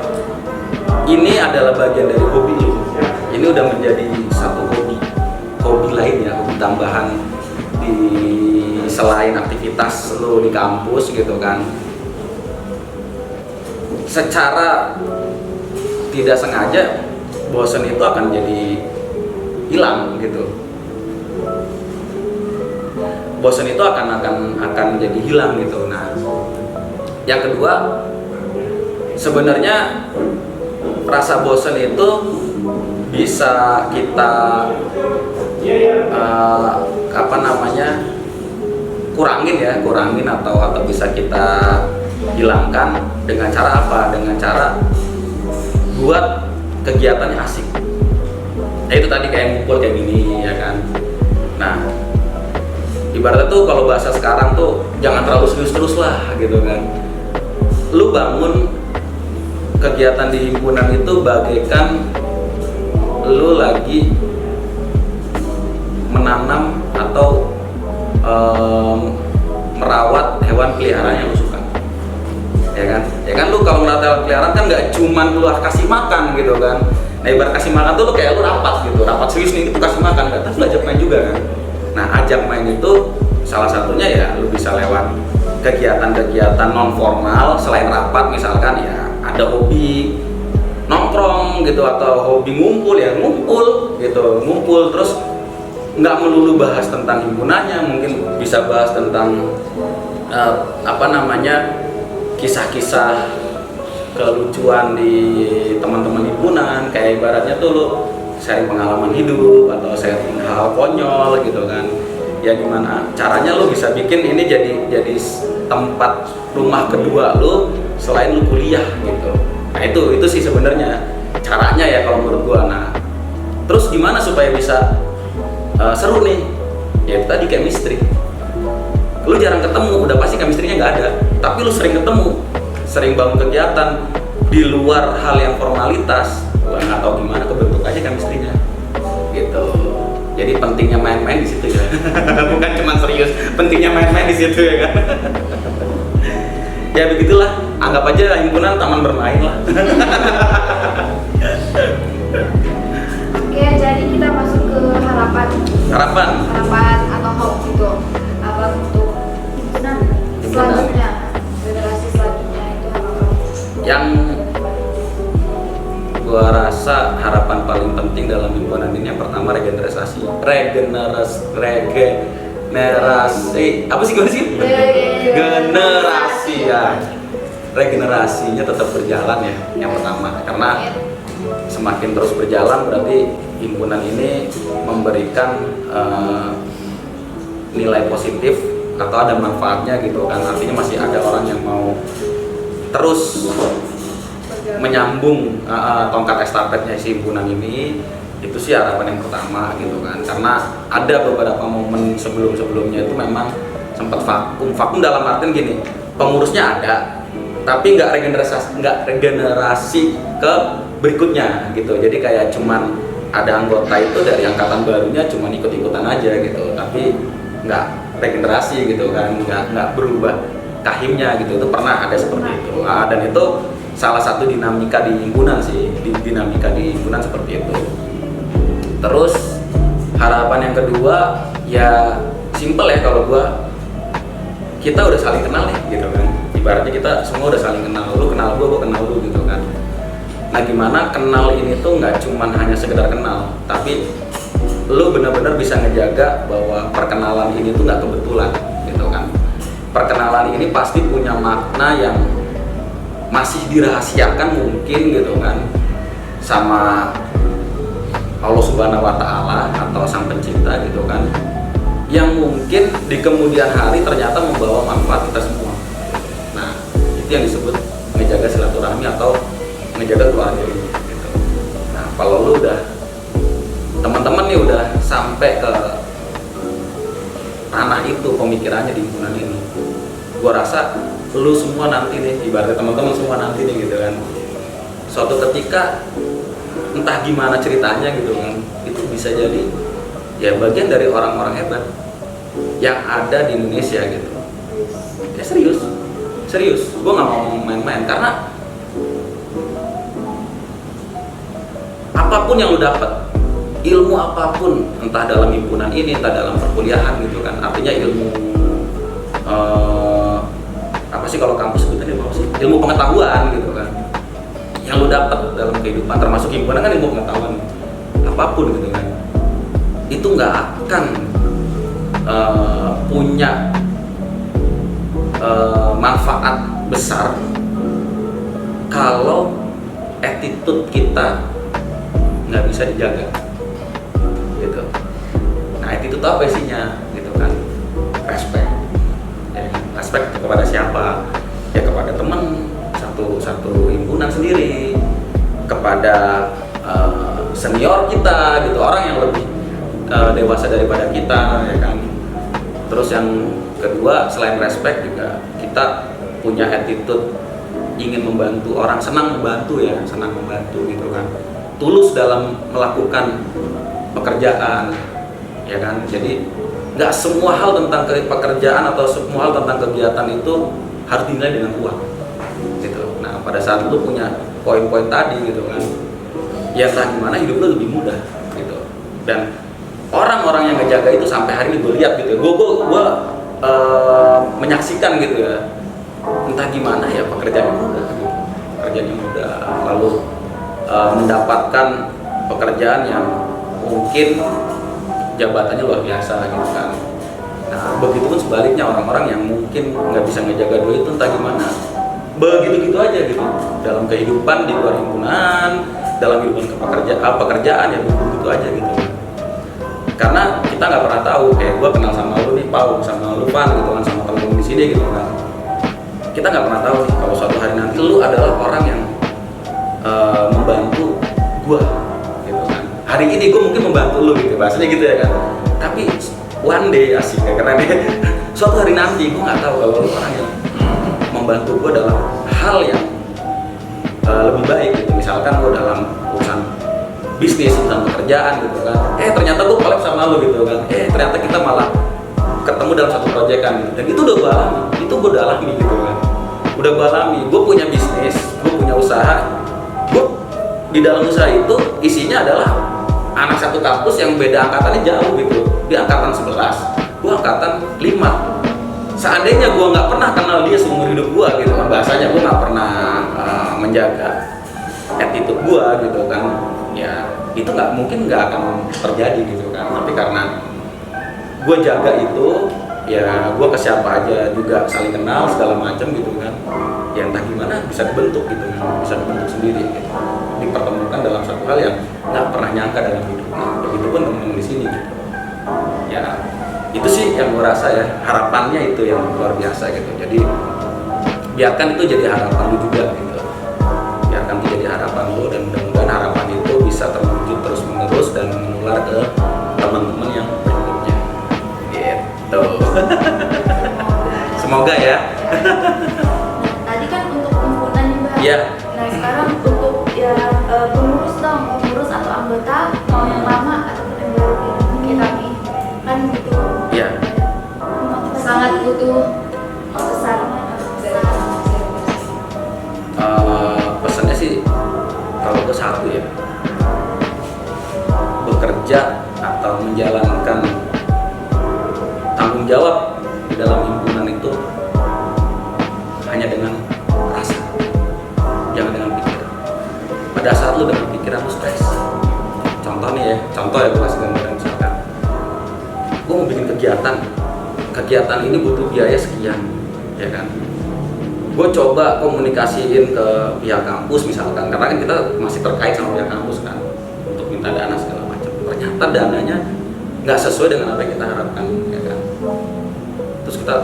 S2: ini adalah bagian dari hobi lu, ini udah menjadi satu hobi lain ya, hobi tambahan di selain aktivitas lu di kampus gitu kan. Secara tidak sengaja bosen itu akan jadi hilang gitu. Bosen itu akan jadi hilang gitu. Nah, yang kedua, sebenarnya rasa bosen itu bisa kita kurangin atau bisa kita hilangkan dengan cara apa? Dengan cara buat kegiatannya asik. Nah, itu tadi kayak ngumpul kayak gini ya kan. Nah, ibaratnya tuh kalau bahasa sekarang tuh jangan terlalu serius terus lah gitu kan. Lu bangun kegiatan di himpunan itu bagaikan lu lagi menanam atau merawat hewan peliharaan yang lu suka, ya kan lu kalau merawat hewan peliharaan kan nggak cuman lu kasih makan gitu kan. Nah, ibarat kasih makan tuh lu kayak lu rapat serius nih, itu kasih makan kan, tapi lu ajak main juga kan. Nah, ajak main itu salah satunya ya lu bisa lewat kegiatan-kegiatan non formal selain rapat, misalkan ya ada hobi nongkrong gitu atau hobi ngumpul terus nggak melulu bahas tentang himpunannya, mungkin bisa bahas tentang kisah-kisah kelucuan di teman-teman himpunan, kayak ibaratnya tuh lu sharing pengalaman hidup atau sharing hal konyol gitu kan. Ya gimana caranya lu bisa bikin ini jadi tempat rumah kedua lu selain lu kuliah gitu. Nah, itu sih sebenarnya caranya ya kalau menurut gua. Nah, terus gimana supaya bisa seru nih? Ya tadi chemistry. Lu jarang ketemu, udah pasti chemistry-nya nggak ada. Tapi lu sering ketemu, sering bangun kegiatan di luar hal yang formalitas, gua nggak tahu gimana kebentuk aja chemistry-nya. Gitu. Jadi pentingnya main-main di situ ya. Bukan cuma serius, pentingnya main-main di situ ya kan. Ya begitulah, anggap aja himpunan taman bermain lah.
S1: Oke, jadi kita masuk ke harapan atau hope gitu. Apa untuk selanjutnya, generasi selanjutnya itu apa?
S2: Yang gua rasa harapan paling penting dalam himpunan ini yang pertama regenerasi apa sih gimana sih? Generasi ya. Regenerasinya tetap berjalan ya yang pertama, karena semakin terus berjalan berarti himpunan ini memberikan nilai positif atau ada manfaatnya gitu kan. Artinya masih ada orang yang mau terus menyambung tongkat estafetnya si himpunan ini. Itu sih harapan yang pertama gitu kan, karena ada beberapa momen sebelumnya itu memang sempat vakum dalam artian gini, pengurusnya ada tapi nggak regenerasi ke berikutnya gitu. Jadi kayak cuman ada anggota itu dari angkatan barunya cuman ikut-ikutan aja gitu, tapi nggak regenerasi gitu kan, nggak berubah kahimnya gitu. Itu pernah ada seperti itu. Dan itu salah satu dinamika di himpunan sih, dinamika di himpunan seperti itu. Terus harapan yang kedua ya simple ya kalau gua, kita udah saling kenal nih gitu kan. Ibaratnya kita semua udah saling kenal, lu kenal gua kenal lu gitu kan. Nah, gimana kenal ini tuh nggak cuman hanya sekedar kenal, tapi lu benar-benar bisa ngejaga bahwa perkenalan ini tuh nggak kebetulan gitu kan. Perkenalan ini pasti punya makna yang masih dirahasiakan mungkin gitu kan sama Allah Subhanahu wa Ta'ala atau Sang Pencipta gitu kan, yang mungkin di kemudian hari ternyata membawa manfaat kita semua. Nah, itu yang disebut menjaga silaturahmi atau menjaga keluarga gitu. Nah, kalau lu udah teman-teman nih udah sampai ke tanah itu pemikirannya di himpunan ini, gua rasa lu semua nanti nih, ibaratnya teman-teman semua nanti nih gitu kan, suatu ketika entah gimana ceritanya gitu kan, itu bisa jadi ya bagian dari orang-orang hebat yang ada di Indonesia gitu. Ya serius, Serius, gue nggak mau main-main karena apapun yang lu dapat, ilmu apapun, entah dalam himpunan ini, entah dalam perkuliahan gitu kan, artinya ilmu apa sih kalau kampus sebutnya apa sih? Ilmu pengetahuan gitu kan, yang lu dapat dalam kehidupan, termasuk himpunan kan ilmu pengetahuan, apapun gitu kan, itu nggak akan punya manfaat besar kalau attitude kita nggak bisa dijaga gitu. Nah attitude apa isinya gitu kan, respect ya, respect kepada siapa ya, kepada teman satu himpunan sendiri, kepada senior kita gitu, orang yang lebih dewasa daripada kita ya kan. Terus yang kedua, selain respect juga kita punya attitude ingin membantu orang, senang membantu ya, senang membantu gitu kan, tulus dalam melakukan pekerjaan ya kan. Jadi nggak semua hal tentang pekerjaan atau semua hal tentang kegiatan itu harus dinilai dengan uang gitu. Nah pada saat lu punya poin-poin tadi gitu kan, ya entah gimana hidup lu lebih mudah gitu. Dan orang-orang yang ngejaga itu sampai hari ini gue lihat gitu, gue menyaksikan gitu ya, entah gimana ya pekerjaannya mudah gitu. Pekerjaannya mudah, lalu mendapatkan pekerjaan yang mungkin jabatannya luar biasa gitu kan. Nah begitupun sebaliknya, orang-orang yang mungkin nggak bisa ngejaga duit itu entah gimana, begitu-gitu aja gitu dalam kehidupan di luar himpunan, dalam kehidupan pekerjaan ya begitu aja gitu. Karena kita nggak pernah tahu, kayak gue kenal sama lu nih Pau, sama lu Pan gitu kan, sama temen-temen di sini gitu kan, kita nggak pernah tahu nih kalau suatu hari nanti lu adalah orang yang membantu gue gitu kan. Hari ini gue mungkin membantu lu gitu, bahasanya gitu ya kan, tapi one day asik ya, karena suatu hari nanti gue nggak tahu kalau lu orang yang membantu gue dalam hal yang lebih baik gitu. Misalkan gue dalam urusan bisnis, urusan pekerjaan gitu kan, ternyata gue collab sama lu gitu kan, ternyata kita malah ketemu dalam satu proyekan gitu. Dan itu udah gue alami, gitu kan, udah gue alami. Gue punya bisnis, gue punya usaha, gue di dalam usaha itu isinya adalah anak satu kampus yang beda angkatannya jauh gitu. Dia angkatan 11, gue angkatan 5. Seandainya gue nggak pernah kenal dia seumur hidup gue gitu kan, bahasanya gue nggak pernah menjaga attitude gue gitu kan, ya itu nggak akan terjadi gitu kan. Tapi karena gue jaga itu, ya gue ke siapa aja juga saling kenal segala macam gitu kan, ya entah gimana bisa dibentuk gitu kan, bisa dibentuk sendiri gitu, dipertemukan dalam satu hal yang nggak pernah nyangka dalam hidup. Nah begitupun teman-teman di sini gitu ya, itu sih yang gue rasa ya, harapannya itu yang luar biasa gitu. Jadi biarkan itu jadi harapan lu juga gitu, biarkan itu jadi harapan lu, dan mudah-mudahan harapan itu bisa terwujud terus menerus dan menular ke teman-teman yang berikutnya gitu. Semoga ya.
S3: Tadi kan untuk himpunan nih Bang.
S2: Iya.
S3: Nah sekarang untuk ya pengurus dong, pengurus atau anggota, mau yang lama ataupun yang baru kita nih kan gitu.
S2: Iya.
S1: Sangat butuh
S3: Besar.
S2: Pesannya sih kalau gue satu ya, bekerja atau menjalankan tanggung jawab di dalam himpunan itu hanya dengan rasa, jangan dengan pikiran. Pada saat lu dengan pikiran lu stres, contoh ya gue kasih gambaran, misalkan gue mau bikin kegiatan ini butuh biaya sekian ya kan, gue coba komunikasiin ke pihak kampus misalkan, karena kan kita masih terkait sama pihak kampus kan, untuk minta dana segala macam. Ternyata dananya nggak sesuai dengan apa yang kita harapkan ya kan. Terus kita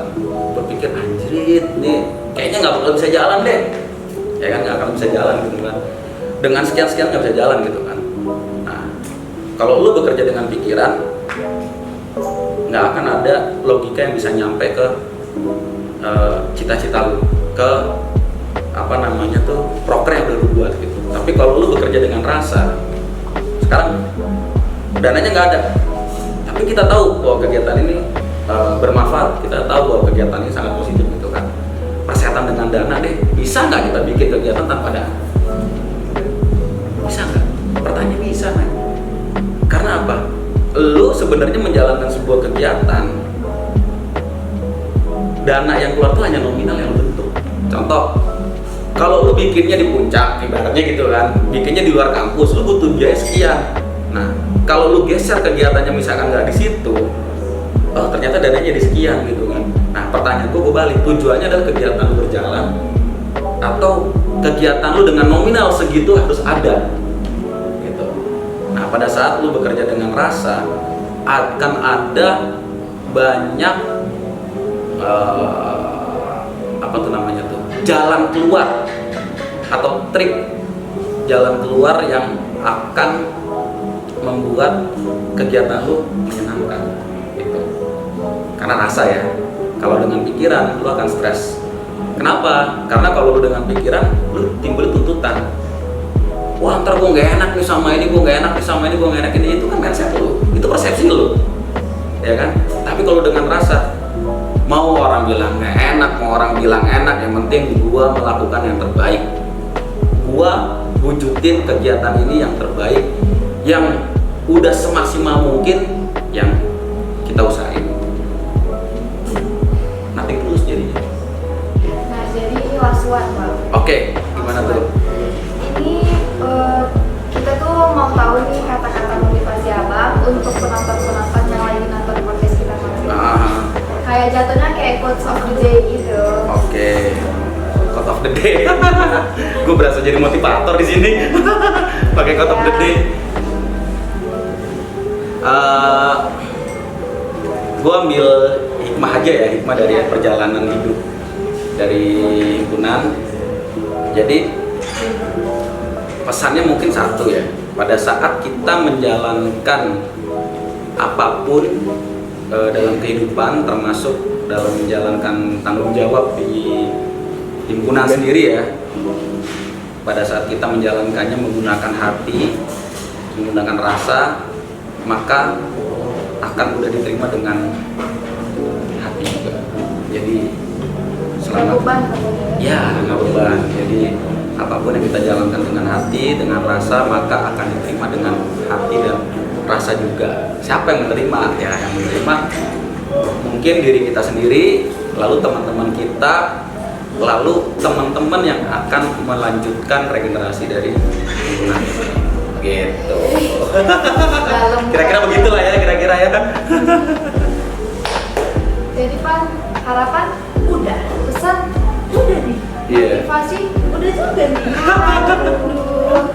S2: berpikir anjrit nih kayaknya nggak bakal bisa jalan deh ya kan, nggak akan bisa jalan gitu kan, dengan sekian nggak bisa jalan gitu kan. Nah kalau lu bekerja dengan pikiran, nggak akan ada logika yang bisa nyampe ke cita-cita lu, ke proker yang udah lu buat gitu. Tapi kalau lu bekerja dengan rasa, sekarang dananya nggak ada, tapi kita tahu bahwa kegiatan ini bermanfaat, kita tahu bahwa kegiatan ini sangat positif gitu kan. persetan dengan dana deh. Bisa nggak kita bikin kegiatan tanpa dana? Bisa nggak? Pertanyaan bisa kan? Karena apa? Lu sebenarnya menjalankan sebuah kegiatan, dana yang keluar tuh hanya nominal yang lu bentuk. Contoh, kalau lu bikinnya di puncak, ibaratnya gitu kan, bikinnya di luar kampus, lu butuh biaya sekian. Nah, kalau lu geser kegiatannya misalkan nggak di situ, oh ternyata dananya jadi sekian gitu kan. Nah, pertanyaan gue balik, tujuannya adalah kegiatan lu berjalan atau kegiatan lu dengan nominal segitu harus ada gitu. Nah, pada saat lu bekerja dengan rasa, akan ada banyak apa tuh namanya tuh, jalan keluar atau trik jalan keluar yang akan membuat kegiatan lu menyenangkan gitu. Karena rasa ya, kalau dengan pikiran lu akan stres. Kenapa? Karena kalau lu dengan pikiran lu timbul tuntutan. Wah, ntar gue gak enak nih sama ini, gue gak enak nih sama ini, gue gak enak ini. Itu kan mindset lu, itu persepsi lu, ya kan? Tapi kalau dengan rasa, mau orang bilang gak enak, mau orang bilang enak, yang penting gua melakukan yang terbaik. Gua wujudin kegiatan ini yang terbaik, yang udah semaksimal mungkin yang kita usahain. Nanti terus jadinya.
S1: Nah, jadi ini last one, Bang.
S2: Oke, gimana tuh?
S1: Ini kita tuh mau tahu nih kata-kata motivasi Abang untuk penonton-penonton yang lagi nonton podcast kita malam ini. Kayak jatuhnya kayak quotes of the day gitu.
S2: Oke. Quote of the day. Gue berasa jadi motivator di sini. Pakai quote of the day. Gue ambil hikmah aja ya, hikmah dari perjalanan hidup dari himpunan. Jadi pesannya mungkin satu ya, pada saat kita menjalankan apapun dalam kehidupan, termasuk dalam menjalankan tanggung jawab di himpunan sendiri ya, pada saat kita menjalankannya menggunakan hati, menggunakan rasa, maka akan mudah diterima dengan hati juga. Jadi selama nggak beban. Jadi apapun yang kita jalankan dengan hati, dengan rasa, maka akan diterima dengan hati dan rasa juga. Siapa yang menerima? Ya, yang menerima mungkin diri kita sendiri, lalu teman-teman kita, lalu teman-teman yang akan melanjutkan regenerasi dari himpunan gitu. Kira-kira begitulah ya, kira-kira ya.
S1: Jadi Pan, harapan udah, pesan udah nih, motivasi udah juga nih. Aduh,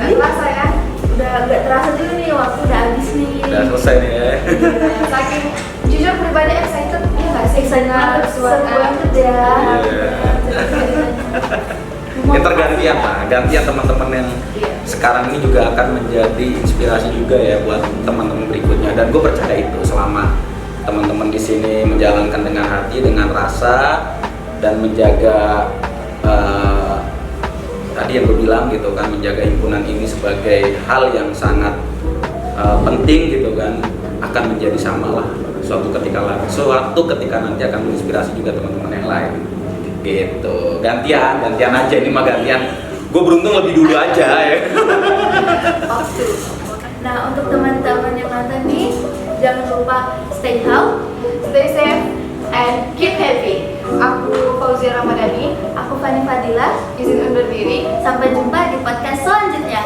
S1: nggak terasa ya, udah nggak terasa juga nih, waktu udah habis nih.
S2: Udah selesai nih ya.
S1: Saking jujur pribadi excited, ya nggak sih?
S3: Excited banget ya.
S2: Ntar gantian lah, gantian teman-teman yang sekarang ini juga akan menjadi inspirasi juga ya buat teman-teman berikutnya. Dan gue percaya itu, selama teman-teman di sini menjalankan dengan hati, dengan rasa, dan menjaga tadi yang gue bilang gitu kan, menjaga himpunan ini sebagai hal yang sangat penting gitu kan, akan menjadi samalah suatu ketika nanti akan menginspirasi juga teman-teman yang lain gitu. Gantian aja, ini mah gantian. Gue beruntung lebih dulu aja ya.
S3: Nah, untuk teman-teman yang nonton nih, jangan lupa stay healthy,
S1: Stay safe and keep happy. Aku Fauzia Ramadhani.
S3: aku Fani Fadila.
S1: Izin undur diri.
S3: Sampai jumpa di podcast selanjutnya.